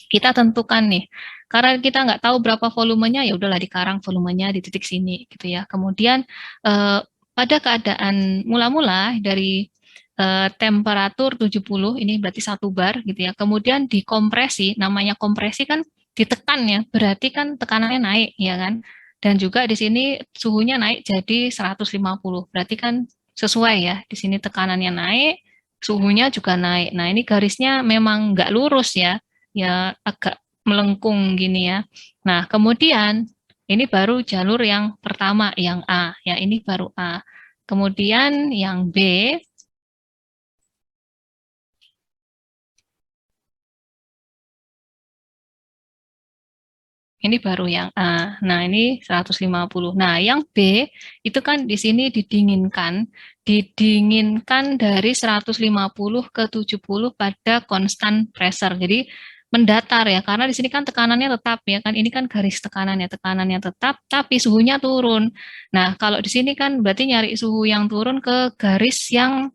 kita tentukan nih, karena kita nggak tahu berapa volumenya, ya udahlah dikarang volumenya di titik sini gitu ya. Kemudian pada keadaan mula-mula dari temperatur 70, ini berarti 1 bar gitu ya. Kemudian dikompresi, namanya kompresi kan ditekan ya, berarti kan tekanannya naik ya kan. Dan juga di sini suhunya naik jadi 150, berarti kan sesuai ya. Di sini tekanannya naik, suhunya juga naik. Nah, ini garisnya memang nggak lurus ya, ya agak melengkung gini ya. Nah, kemudian ini baru jalur yang pertama, yang A, ya ini baru A. Kemudian yang B, ini baru yang A. Nah, ini 150. Nah, yang B itu kan di sini didinginkan dari 150 ke 70 pada constant pressure. Jadi mendatar ya, karena di sini kan tekanannya tetap ya kan, ini kan garis tekanannya tetap, tapi suhunya turun. Nah, kalau di sini kan berarti nyari suhu yang turun ke garis yang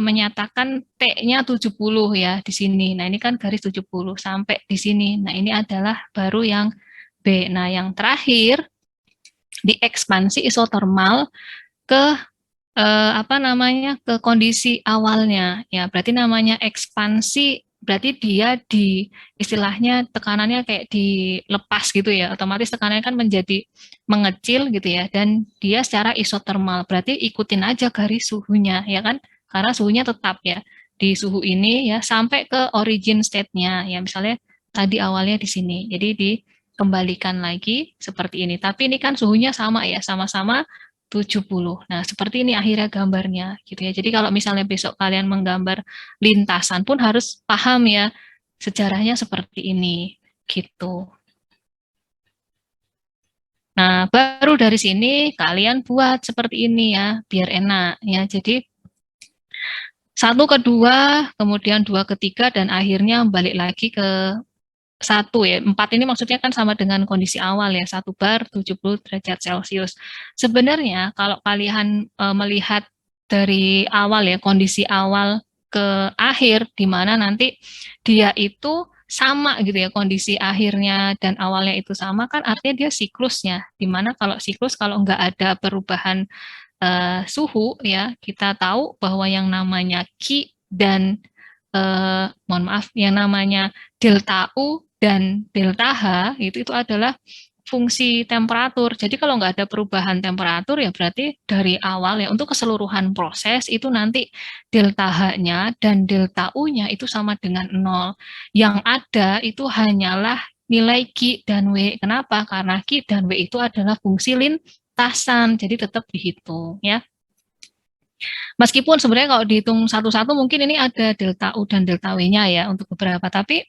menyatakan T-nya 70 ya di sini. Nah, ini kan garis 70 sampai di sini. Nah, ini adalah baru yang B. Nah, yang terakhir di ekspansi isotermal ke apa namanya, ke kondisi awalnya. Ya, berarti namanya ekspansi, berarti dia di istilahnya tekanannya kayak dilepas gitu ya, otomatis tekanannya kan menjadi mengecil gitu ya, dan dia secara isotermal, berarti ikutin aja garis suhunya ya kan, karena suhunya tetap ya di suhu ini ya sampai ke origin state-nya ya, misalnya tadi awalnya di sini, jadi dikembalikan lagi seperti ini, tapi ini kan suhunya sama ya, sama-sama 70. Nah, seperti ini akhirnya gambarnya gitu ya. Jadi kalau misalnya besok kalian menggambar lintasan pun harus paham ya sejarahnya seperti ini gitu. Nah, baru dari sini kalian buat seperti ini ya, biar enak ya. Jadi satu kedua, kemudian dua ketiga, dan akhirnya balik lagi ke satu ya, 4 ini maksudnya kan sama dengan kondisi awal ya, 1 bar 70 derajat Celcius. Sebenarnya kalau kalian melihat dari awal ya, kondisi awal ke akhir, di mana nanti dia itu sama gitu ya, kondisi akhirnya dan awalnya itu sama, kan artinya dia siklusnya, di mana kalau siklus, kalau nggak ada perubahan suhu ya, kita tahu bahwa yang namanya Q dan mohon maaf, yang namanya delta U dan delta H itu adalah fungsi temperatur. Jadi kalau nggak ada perubahan temperatur ya berarti dari awal ya untuk keseluruhan proses itu nanti delta H-nya dan delta U-nya itu sama dengan 0. Yang ada itu hanyalah nilai Q dan W. Kenapa? Karena Q dan W itu adalah fungsi lintasan, jadi tetap dihitung ya. Meskipun sebenarnya kalau dihitung satu-satu mungkin ini ada delta U dan delta W-nya ya untuk beberapa, tapi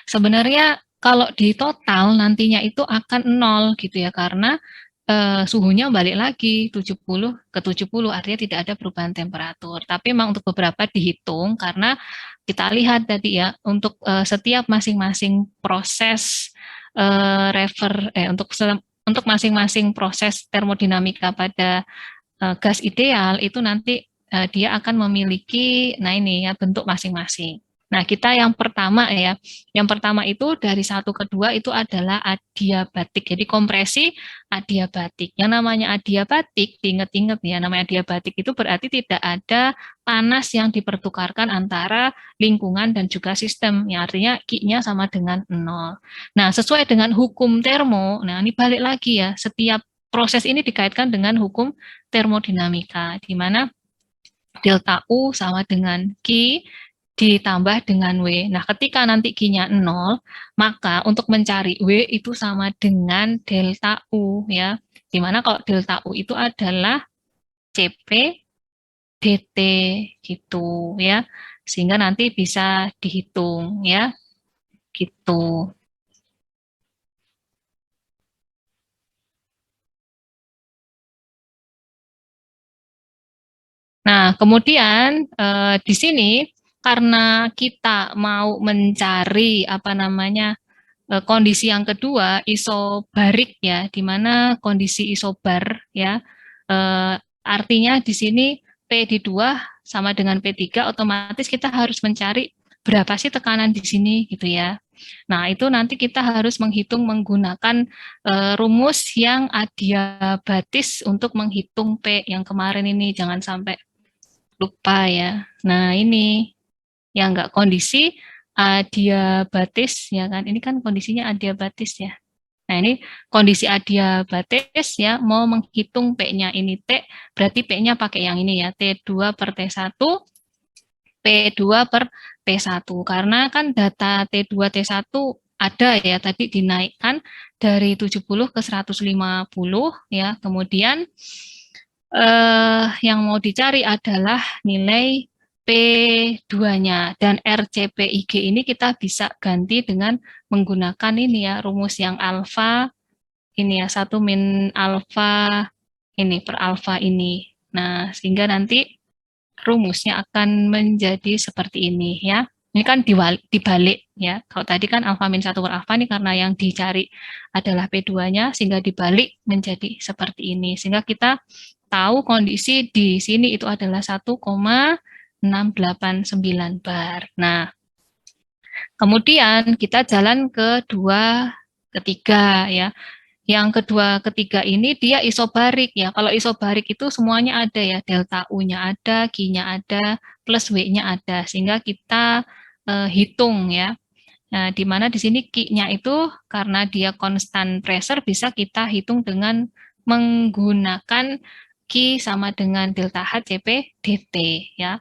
sebenarnya kalau di total nantinya itu akan 0 gitu ya, karena suhunya balik lagi 70 ke 70, artinya tidak ada perubahan temperatur. Tapi memang untuk beberapa dihitung karena kita lihat tadi ya, untuk setiap masing-masing proses untuk masing-masing proses termodinamika pada gas ideal itu nanti dia akan memiliki, nah ini ya, bentuk masing-masing. Nah, kita yang pertama ya, yang pertama itu dari 1 ke 2 itu adalah adiabatik. Jadi kompresi adiabatik. Yang namanya adiabatik, diingat-ingat ya, namanya adiabatik itu berarti tidak ada panas yang dipertukarkan antara lingkungan dan juga sistem. Ya, artinya Q-nya sama dengan 0. Nah, sesuai dengan hukum termo, nah ini balik lagi ya, setiap proses ini dikaitkan dengan hukum termodinamika, di mana delta U sama dengan Q ditambah dengan W. Nah, ketika nanti Q-nya 0, maka untuk mencari W itu sama dengan delta U ya. Dimana kalau delta U itu adalah CP dt gitu ya. Sehingga nanti bisa dihitung ya. Gitu. Nah, kemudian di sini karena kita mau mencari apa namanya kondisi yang kedua isobarik ya, di mana kondisi isobar ya, artinya di sini P di 2 sama dengan P3, otomatis kita harus mencari berapa sih tekanan di sini gitu ya. Nah, itu nanti kita harus menghitung menggunakan rumus yang adiabatis untuk menghitung P yang kemarin ini, jangan sampai lupa ya. Nah, ini yang enggak kondisi adiabatis ya kan. Ini kan kondisinya adiabatis ya. Nah, ini kondisi adiabatis ya, mau menghitung P-nya ini T, berarti P-nya pakai yang ini ya, T2 per T1, P2 per T1. Karena kan data T2 T1 ada ya, tadi dinaikkan dari 70 ke 150 ya. Kemudian yang mau dicari adalah nilai P2-nya, dan RCPIG ini kita bisa ganti dengan menggunakan ini ya, rumus yang alfa, ini ya, 1 min alfa ini per alfa ini. Nah, sehingga nanti rumusnya akan menjadi seperti ini ya. Ini kan dibalik ya. Kalau tadi kan alfa min 1 per alfa ini karena yang dicari adalah P2-nya sehingga dibalik menjadi seperti ini. Sehingga kita tahu kondisi di sini itu adalah 1,689 bar. Nah, kemudian kita jalan ke dua ketiga ya. Yang kedua ketiga ini dia isobarik ya. Kalau isobarik itu semuanya ada ya, delta U-nya ada, Q-nya ada, plus W-nya ada. Sehingga kita hitung ya. Nah, di mana di sini Q-nya itu karena dia konstan pressure bisa kita hitung dengan menggunakan Q sama dengan delta H CP dt ya.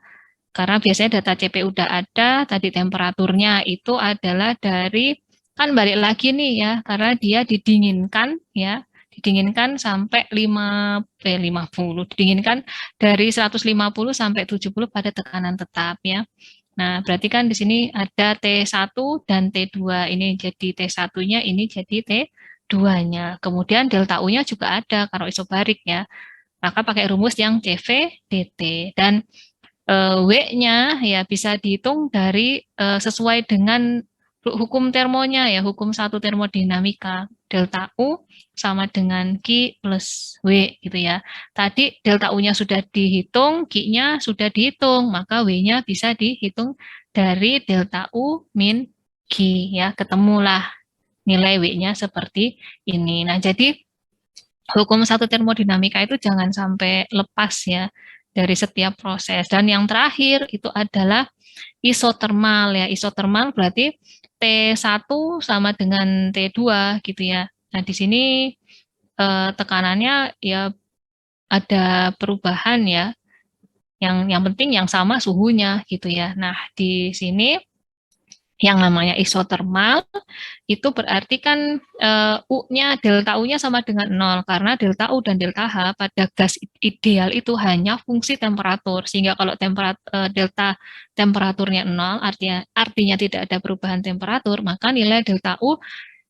Karena biasanya data CP udah ada, tadi temperaturnya itu adalah dari kan balik lagi nih ya, karena dia didinginkan ya, didinginkan sampai 50, didinginkan dari 150 sampai 70 pada tekanan tetap ya. Nah, berarti kan di sini ada T1 dan T2. Ini jadi T1-nya, ini jadi T2-nya. Kemudian delta U-nya juga ada kalau isobarik ya. Maka pakai rumus yang CV dt dan W-nya ya bisa dihitung dari sesuai dengan hukum termonya ya, hukum satu termodinamika. Delta U sama dengan Q plus W gitu ya. Tadi delta U-nya sudah dihitung, Q-nya sudah dihitung, maka W-nya bisa dihitung dari delta U min Q ya. Ketemulah nilai W-nya seperti ini. Nah, jadi hukum satu termodinamika itu jangan sampai lepas ya dari setiap proses. Dan yang terakhir itu adalah isotermal ya. Isotermal berarti T1 sama dengan T2 gitu ya. Nah, di sini tekanannya ya ada perubahan ya. Yang penting yang sama suhunya gitu ya. Nah, di sini yang namanya isotermal itu berarti kan U-nya, delta U-nya sama dengan 0 karena delta U dan delta H pada gas ideal itu hanya fungsi temperatur sehingga kalau delta temperaturnya 0 artinya tidak ada perubahan temperatur maka nilai delta U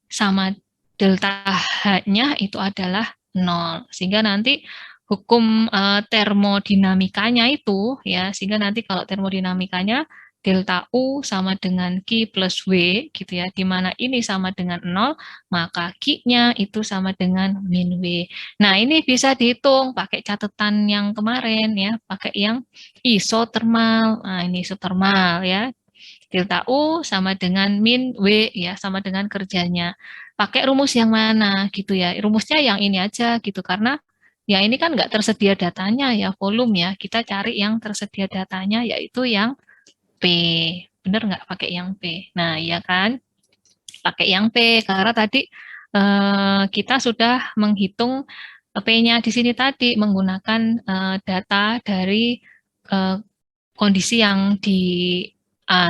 sama delta H-nya itu adalah 0 sehingga nanti hukum termodinamikanya itu ya sehingga nanti kalau termodinamikanya delta U sama dengan Q plus W gitu ya, di mana ini sama dengan 0, maka Q-nya itu sama dengan min W. Nah, ini bisa dihitung pakai catatan yang kemarin ya, pakai yang isotermal. Nah, ini isotermal ya. Delta U sama dengan min W ya, sama dengan kerjanya. Pakai rumus yang mana gitu ya. Rumusnya yang ini aja gitu, karena ya ini kan nggak tersedia datanya ya, volume ya. Kita cari yang tersedia datanya yaitu yang P. Bener nggak pakai yang P? Nah, iya kan? Pakai yang P, karena tadi kita sudah menghitung P-nya di sini tadi menggunakan data dari kondisi yang di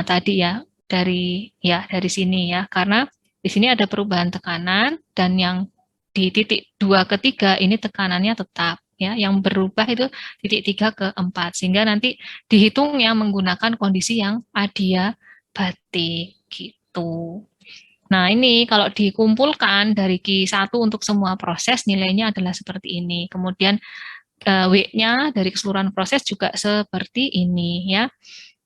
tadi ya, dari sini ya, karena di sini ada perubahan tekanan dan yang di titik 2 ke 3 ini tekanannya tetap ya, yang berubah itu titik 3 ke 4 sehingga nanti dihitung yang menggunakan kondisi yang adiabatik gitu. Nah, ini kalau dikumpulkan dari Q1 untuk semua proses nilainya adalah seperti ini. Kemudian W-nya dari keseluruhan proses juga seperti ini ya.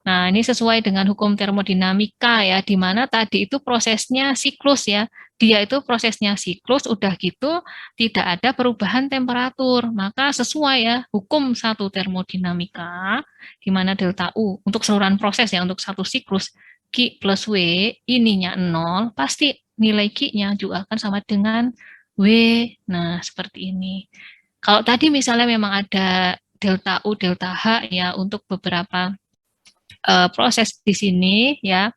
Nah, ini sesuai dengan hukum termodinamika ya, di mana tadi itu prosesnya siklus ya. Dia itu prosesnya siklus, udah gitu tidak ada perubahan temperatur. Maka sesuai ya hukum satu termodinamika, di mana delta U untuk keseluruhan proses ya, untuk satu siklus, Q plus W, ininya 0, pasti nilai Q-nya juga akan sama dengan W. Nah, seperti ini. Kalau tadi misalnya memang ada delta U, delta H ya, untuk beberapa proses di sini ya.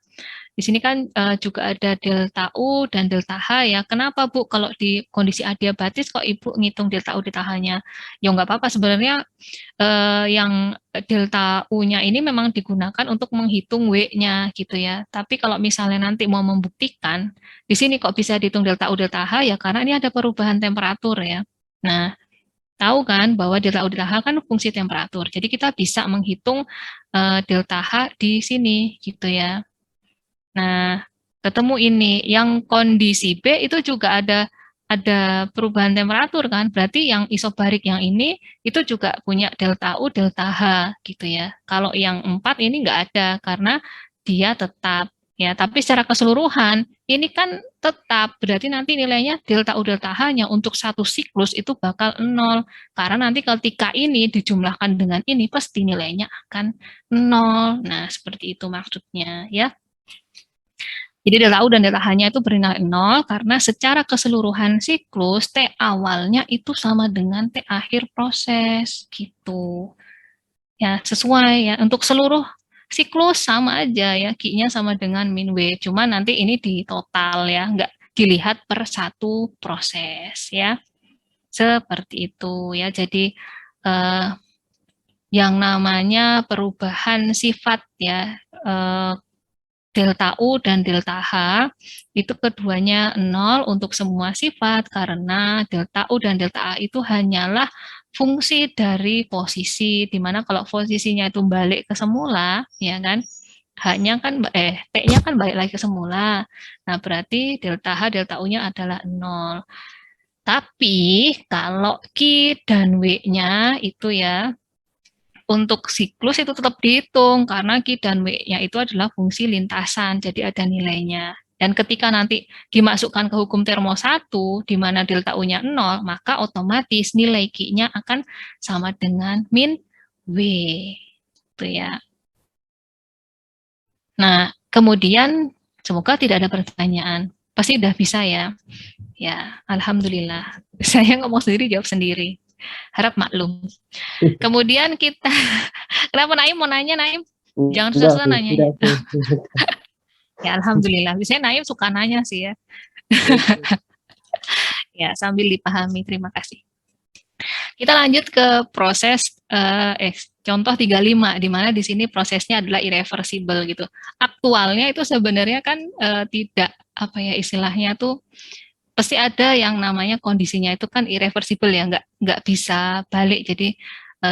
Di sini kan juga ada delta U dan delta H ya. Kenapa Bu kalau di kondisi adiabatis kok Ibu ngitung delta U delta H-nya? Ya nggak apa-apa sebenarnya yang delta U-nya ini memang digunakan untuk menghitung W-nya gitu ya. Tapi kalau misalnya nanti mau membuktikan di sini kok bisa dihitung delta U delta H ya karena ini ada perubahan temperatur ya. Nah, tahu kan bahwa delta U delta H kan fungsi temperatur. Jadi kita bisa menghitung delta H di sini gitu ya. Nah, ketemu ini yang kondisi B itu juga ada perubahan temperatur kan. Berarti yang isobarik yang ini itu juga punya delta U delta H gitu ya. Kalau yang 4 ini enggak ada karena dia tetap. Ya, tapi secara keseluruhan ini kan tetap, berarti nanti nilainya delta U delta H-nya untuk satu siklus itu bakal 0. Karena nanti ketika ini dijumlahkan dengan ini, pasti nilainya akan 0. Nah, seperti itu maksudnya ya. Jadi delta U dan delta H-nya itu bernilai 0 karena secara keseluruhan siklus T awalnya itu sama dengan T akhir proses gitu. Ya, sesuai ya. Untuk seluruh siklus sama aja ya, Q-nya sama dengan min W. Cuma nanti ini di total ya, nggak dilihat per satu proses ya. Seperti itu ya. Jadi yang namanya perubahan sifat ya, delta U dan delta H itu keduanya 0 untuk semua sifat karena delta U dan delta A itu hanyalah fungsi dari posisi, dimana kalau posisinya itu balik ke semula, ya kan, T-nya kan balik lagi ke semula. Nah, berarti delta H, delta U-nya adalah 0. Tapi kalau Q dan W-nya itu ya, untuk siklus itu tetap dihitung karena Q dan W-nya itu adalah fungsi lintasan, jadi ada nilainya. Dan ketika nanti dimasukkan ke hukum termo 1, di mana delta U-nya 0, maka otomatis nilai Q-nya akan sama dengan min W. Itu ya. Nah, kemudian semoga tidak ada pertanyaan. Pasti udah bisa ya. Ya, alhamdulillah. Saya ngomong sendiri, jawab sendiri. Harap maklum. Kemudian kita, kenapa Naim mau nanya, Naim? Jangan susah-susah nanya ya. Ya, alhamdulillah. Biasanya Naim suka nanya sih ya. Ya, sambil dipahami. Terima kasih. Kita lanjut ke proses contoh 35 di mana di sini prosesnya adalah irreversible gitu. Aktualnya itu sebenarnya kan tidak apa ya istilahnya tuh pasti ada yang namanya kondisinya itu kan irreversible ya, nggak bisa balik, jadi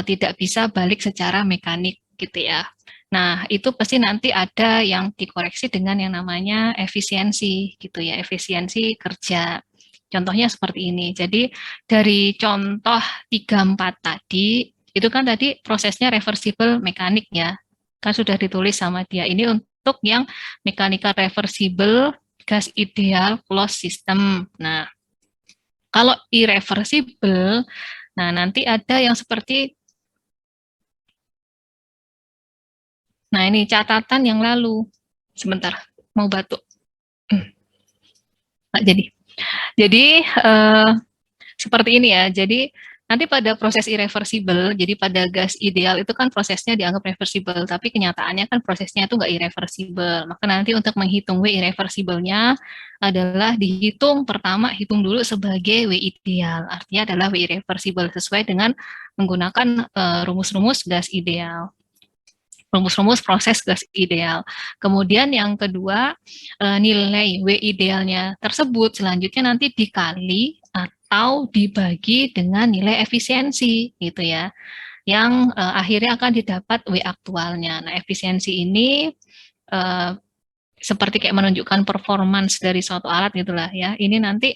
tidak bisa balik secara mekanik gitu ya. Nah, itu pasti nanti ada yang dikoreksi dengan yang namanya efisiensi gitu ya, efisiensi kerja. Contohnya seperti ini. Jadi dari contoh 34 tadi, itu kan tadi prosesnya reversible mekanik ya. Kan sudah ditulis sama dia. Ini untuk yang mechanical reversible gas ideal closed system. Nah, kalau irreversible, nah nanti ada yang seperti, nah ini catatan yang lalu. Sebentar, mau batuk. Nah, jadi seperti ini ya. Jadi nanti pada proses irreversible, jadi pada gas ideal itu kan prosesnya dianggap reversible, tapi kenyataannya kan prosesnya itu nggak irreversible. Maka nanti untuk menghitung W irreversible-nya adalah dihitung pertama, hitung dulu sebagai W ideal. Artinya adalah W irreversible sesuai dengan menggunakan rumus-rumus gas ideal. Rumus-rumus proses gas ideal. Kemudian yang kedua, nilai W idealnya tersebut selanjutnya nanti dikali atau dibagi dengan nilai efisiensi gitu ya, yang akhirnya akan didapat W aktualnya. Nah, efisiensi ini seperti kayak menunjukkan performance dari suatu alat gitulah ya. Ini nanti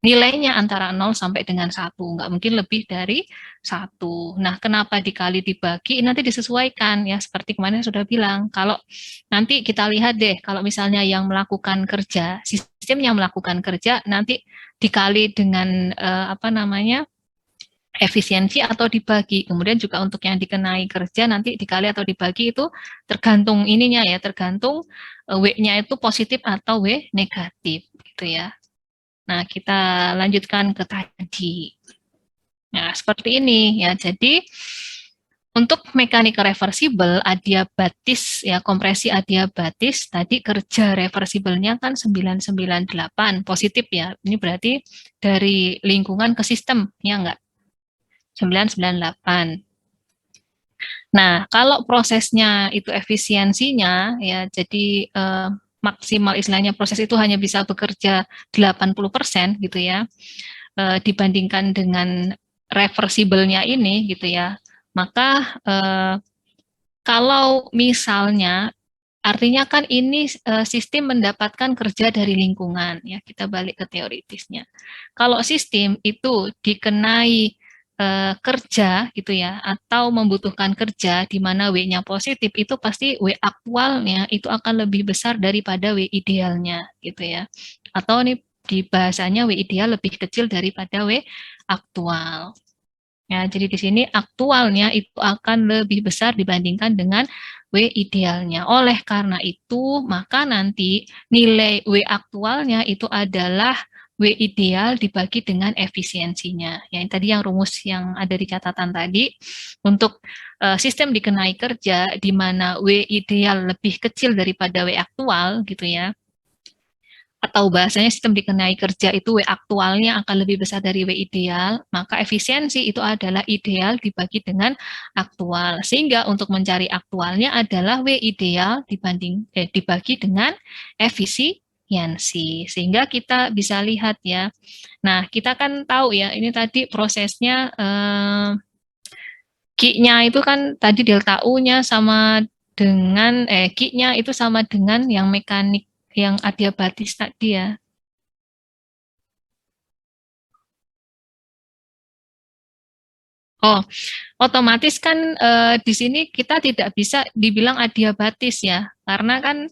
nilainya antara 0 sampai dengan 1, nggak mungkin lebih dari 1. Nah, kenapa dikali dibagi? Nanti disesuaikan ya, seperti kemarin sudah bilang. Kalau nanti kita lihat deh, kalau misalnya yang melakukan kerja, sistem yang melakukan kerja nanti dikali dengan apa namanya, efisiensi atau dibagi. Kemudian juga untuk yang dikenai kerja nanti dikali atau dibagi itu tergantung ininya ya, tergantung W-nya itu positif atau W negatif gitu ya. Nah, kita lanjutkan ke tadi. Nah, seperti ini ya. Jadi untuk mechanical reversible adiabatis ya, kompresi adiabatis tadi kerja reversible-nya kan 998 positif ya. Ini berarti dari lingkungan ke sistem ya enggak? 998. Nah, kalau prosesnya itu efisiensinya ya jadi maksimal istilahnya proses itu hanya bisa bekerja 80% gitu ya, dibandingkan dengan reversible-nya ini gitu ya. Maka kalau misalnya artinya kan ini sistem mendapatkan kerja dari lingkungan ya, kita balik ke teoritisnya. Kalau sistem itu dikenai kerja gitu ya, atau membutuhkan kerja di mana W-nya positif, itu pasti W aktualnya itu akan lebih besar daripada W idealnya gitu ya. Atau nih di bahasanya W ideal lebih kecil daripada W aktual. Ya, jadi di sini aktualnya itu akan lebih besar dibandingkan dengan W idealnya. Oleh karena itu, maka nanti nilai W aktualnya itu adalah W ideal dibagi dengan efisiensinya. Ya, yang tadi yang rumus yang ada di catatan tadi, untuk sistem dikenai kerja di mana W ideal lebih kecil daripada W aktual gitu ya, atau bahasanya sistem dikenai kerja itu W aktualnya akan lebih besar dari W ideal, maka efisiensi itu adalah ideal dibagi dengan aktual. Sehingga untuk mencari aktualnya adalah W ideal dibagi dengan efisiensi. Sehingga kita bisa lihat ya. Nah, kita kan tahu ya, ini tadi prosesnya Q-nya itu kan tadi delta U-nya sama dengan Q-nya itu sama dengan yang mekanik yang adiabatis tadi ya. Oh, otomatis kan di sini kita tidak bisa dibilang adiabatis ya, karena kan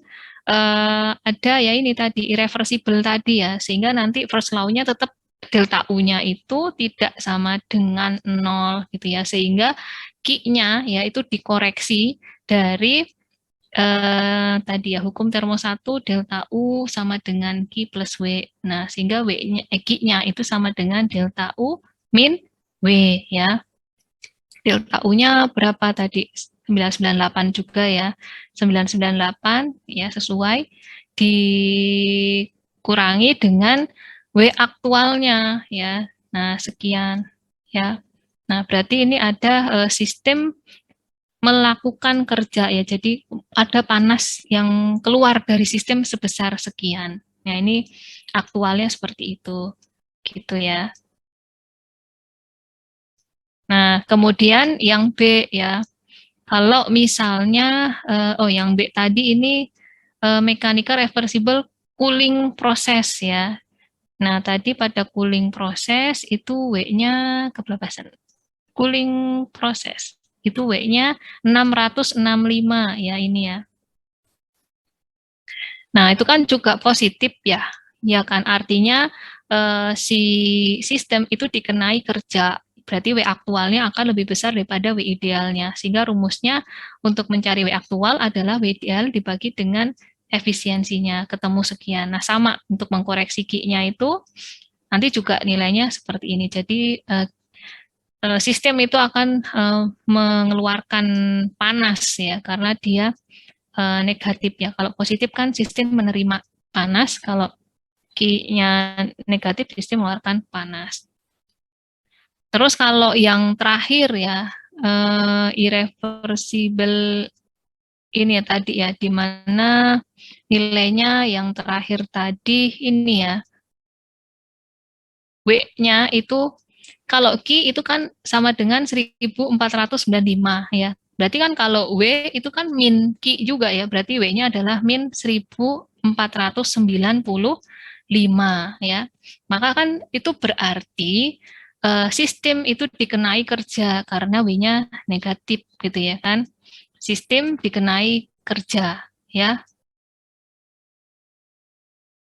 ada ya ini tadi irreversible tadi ya, sehingga nanti first law-nya tetap delta U-nya itu tidak sama dengan 0 gitu ya, sehingga Q-nya ya itu dikoreksi dari tadi ya hukum termo 1 delta U sama dengan Q plus W. Nah, sehingga W-nya Q-nya itu sama dengan delta U min W ya. Delta U-nya berapa tadi? 998 juga ya. 998 ya sesuai dikurangi dengan W aktualnya ya. Nah, sekian ya. Nah, berarti ini ada sistem melakukan kerja ya. Jadi ada panas yang keluar dari sistem sebesar sekian. Nah, ini aktualnya seperti itu. Gitu ya. Nah, kemudian yang B ya. Kalau misalnya, yang B tadi ini mechanical reversible cooling process ya. Nah, tadi pada cooling process itu W-nya kebelabasan. Cooling process itu W-nya 665 ya ini ya. Nah, itu kan juga positif ya. Ya kan, artinya si sistem itu dikenai kerja. Berarti W aktualnya akan lebih besar daripada W idealnya. Sehingga rumusnya untuk mencari W aktual adalah W ideal dibagi dengan efisiensinya, ketemu sekian. Nah, sama untuk mengkoreksi Q-nya itu, nanti juga nilainya seperti ini. Jadi, sistem itu akan mengeluarkan panas ya, karena dia negatif ya. Kalau positif kan sistem menerima panas, kalau Q-nya negatif sistem mengeluarkan panas. Terus kalau yang terakhir ya, irreversible ini ya tadi ya, di mana nilainya yang terakhir tadi ini ya, W-nya itu kalau Q itu kan sama dengan 1495 ya. Berarti kan kalau W itu kan min Q juga ya, berarti W-nya adalah min 1495 ya. Maka kan itu berarti sistem itu dikenai kerja karena W-nya negatif gitu ya kan. Sistem dikenai kerja ya.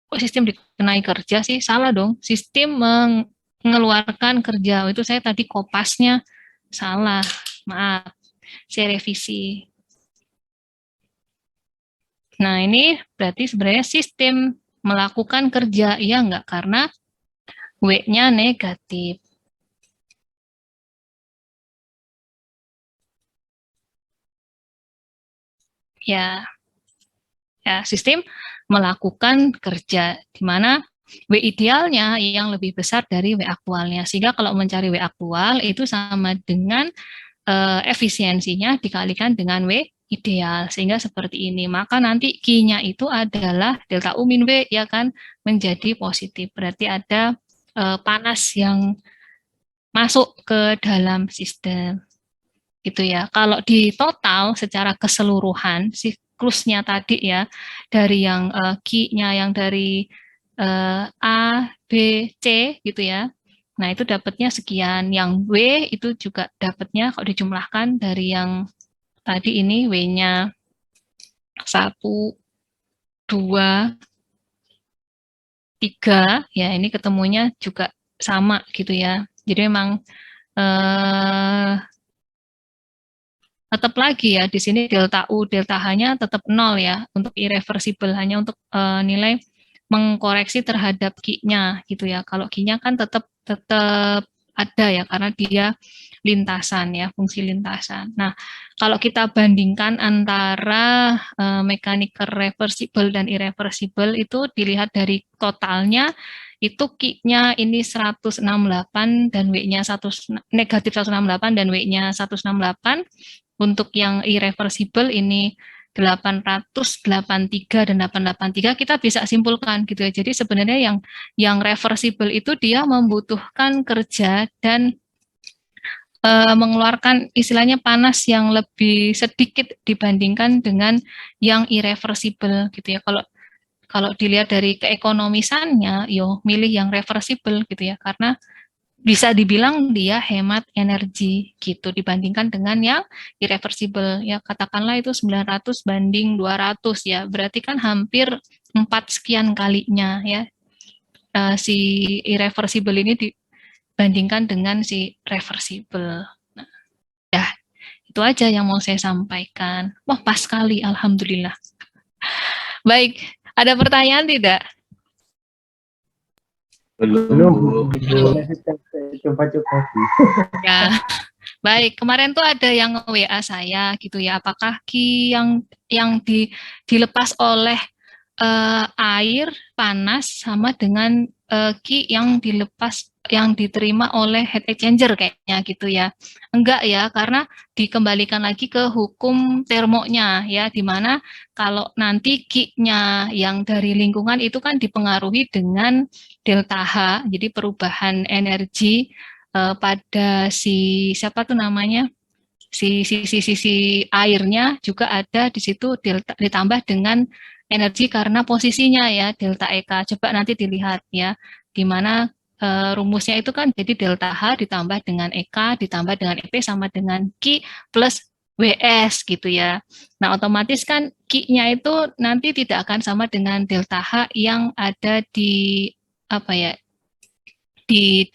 Kok sistem dikenai kerja sih? Salah dong. Sistem mengeluarkan kerja. Itu saya tadi kopasnya salah. Maaf. Saya revisi. Nah, ini berarti sebenarnya sistem melakukan kerja. Iya enggak? Karena W-nya negatif. Ya, sistem melakukan kerja. Di mana W idealnya yang lebih besar dari W aktualnya. Sehingga kalau mencari W aktual itu sama dengan efisiensinya dikalikan dengan W ideal, sehingga seperti ini. Maka nanti Q-nya itu adalah delta U min W, ya kan, menjadi positif. Berarti ada panas yang masuk ke dalam sistem. Gitu ya. Kalau di total secara keseluruhan, siklusnya tadi ya, dari yang Q-nya yang dari A, B, C gitu ya, Nah, itu dapatnya sekian. Yang W itu juga dapatnya kalau dijumlahkan dari yang tadi ini W-nya 1, 2, 3, ya ini ketemunya juga sama gitu ya. Jadi memang tetap lagi ya di sini delta U, delta H-nya tetap 0 ya untuk irreversible, hanya untuk nilai mengkoreksi terhadap Q-nya gitu ya. Kalau Q-nya kan tetap ada ya karena dia lintasan ya, fungsi lintasan. Nah, kalau kita bandingkan antara mechanical reversible dan irreversible itu dilihat dari totalnya itu Q-nya ini 168 dan W-nya negatif 168 dan W-nya 168. Untuk yang irreversible ini 883 dan 883 kita bisa simpulkan gitu ya. Jadi sebenarnya yang reversible itu dia membutuhkan kerja dan mengeluarkan istilahnya panas yang lebih sedikit dibandingkan dengan yang irreversible gitu ya. Kalau dilihat dari keekonomisannya, yo milih yang reversible gitu ya, karena bisa dibilang dia hemat energi gitu dibandingkan dengan yang irreversible ya, katakanlah itu 900 banding 200 ya, berarti kan hampir 4 sekian kalinya ya si irreversible ini dibandingkan dengan si reversible. Nah, ya itu aja yang mau saya sampaikan. Wah, pas sekali, alhamdulillah. Baik, ada pertanyaan tidak? Belum. Coba-coba. Ya, baik. Kemarin tuh ada yang WA saya gitu ya. Apakah Ki yang dilepas oleh air panas sama dengan Ki yang dilepas yang diterima oleh heat exchanger kayaknya gitu ya. Enggak ya, karena dikembalikan lagi ke hukum termonya ya, di mana kalau nanti Ki-nya yang dari lingkungan itu kan dipengaruhi dengan delta H, jadi perubahan energi pada siapa tuh namanya, sisi airnya juga ada di situ delta, ditambah dengan energi karena posisinya ya delta EK. Coba nanti dilihat ya, di mana rumusnya itu kan jadi delta H ditambah dengan EK ditambah dengan EP sama dengan Q plus WS gitu ya. Nah, otomatis kan Q-nya itu nanti tidak akan sama dengan delta H yang ada di apa ya, di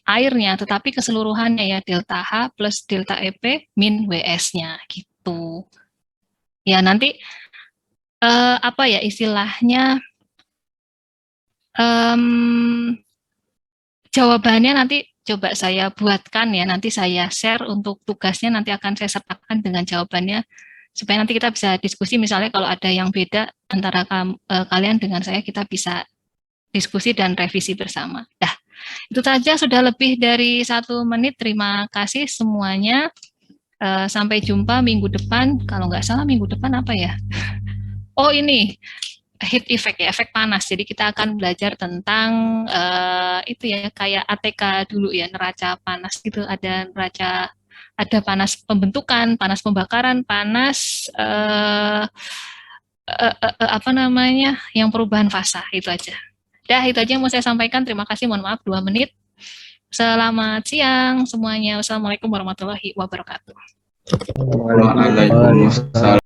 airnya, tetapi keseluruhannya ya delta H plus delta EP min WS-nya gitu. Ya nanti apa ya istilahnya, jawabannya nanti coba saya buatkan ya, nanti saya share untuk tugasnya, nanti akan saya sertakan dengan jawabannya supaya nanti kita bisa diskusi, misalnya kalau ada yang beda antara kalian dengan saya, kita bisa diskusi dan revisi bersama. Dah, itu saja, sudah lebih dari 1 menit. Terima kasih semuanya. Sampai jumpa minggu depan. Kalau nggak salah minggu depan apa ya? Oh ini, heat effect ya, efek panas. Jadi kita akan belajar tentang itu ya, kayak ATK dulu ya, neraca panas gitu. Ada neraca, ada panas pembentukan, panas pembakaran, panas apa namanya, yang perubahan fasa, itu aja. Dah, itu aja yang mau saya sampaikan. Terima kasih, mohon maaf 2 menit. Selamat siang semuanya. Wassalamualaikum warahmatullahi wabarakatuh. Waalaikumsalam.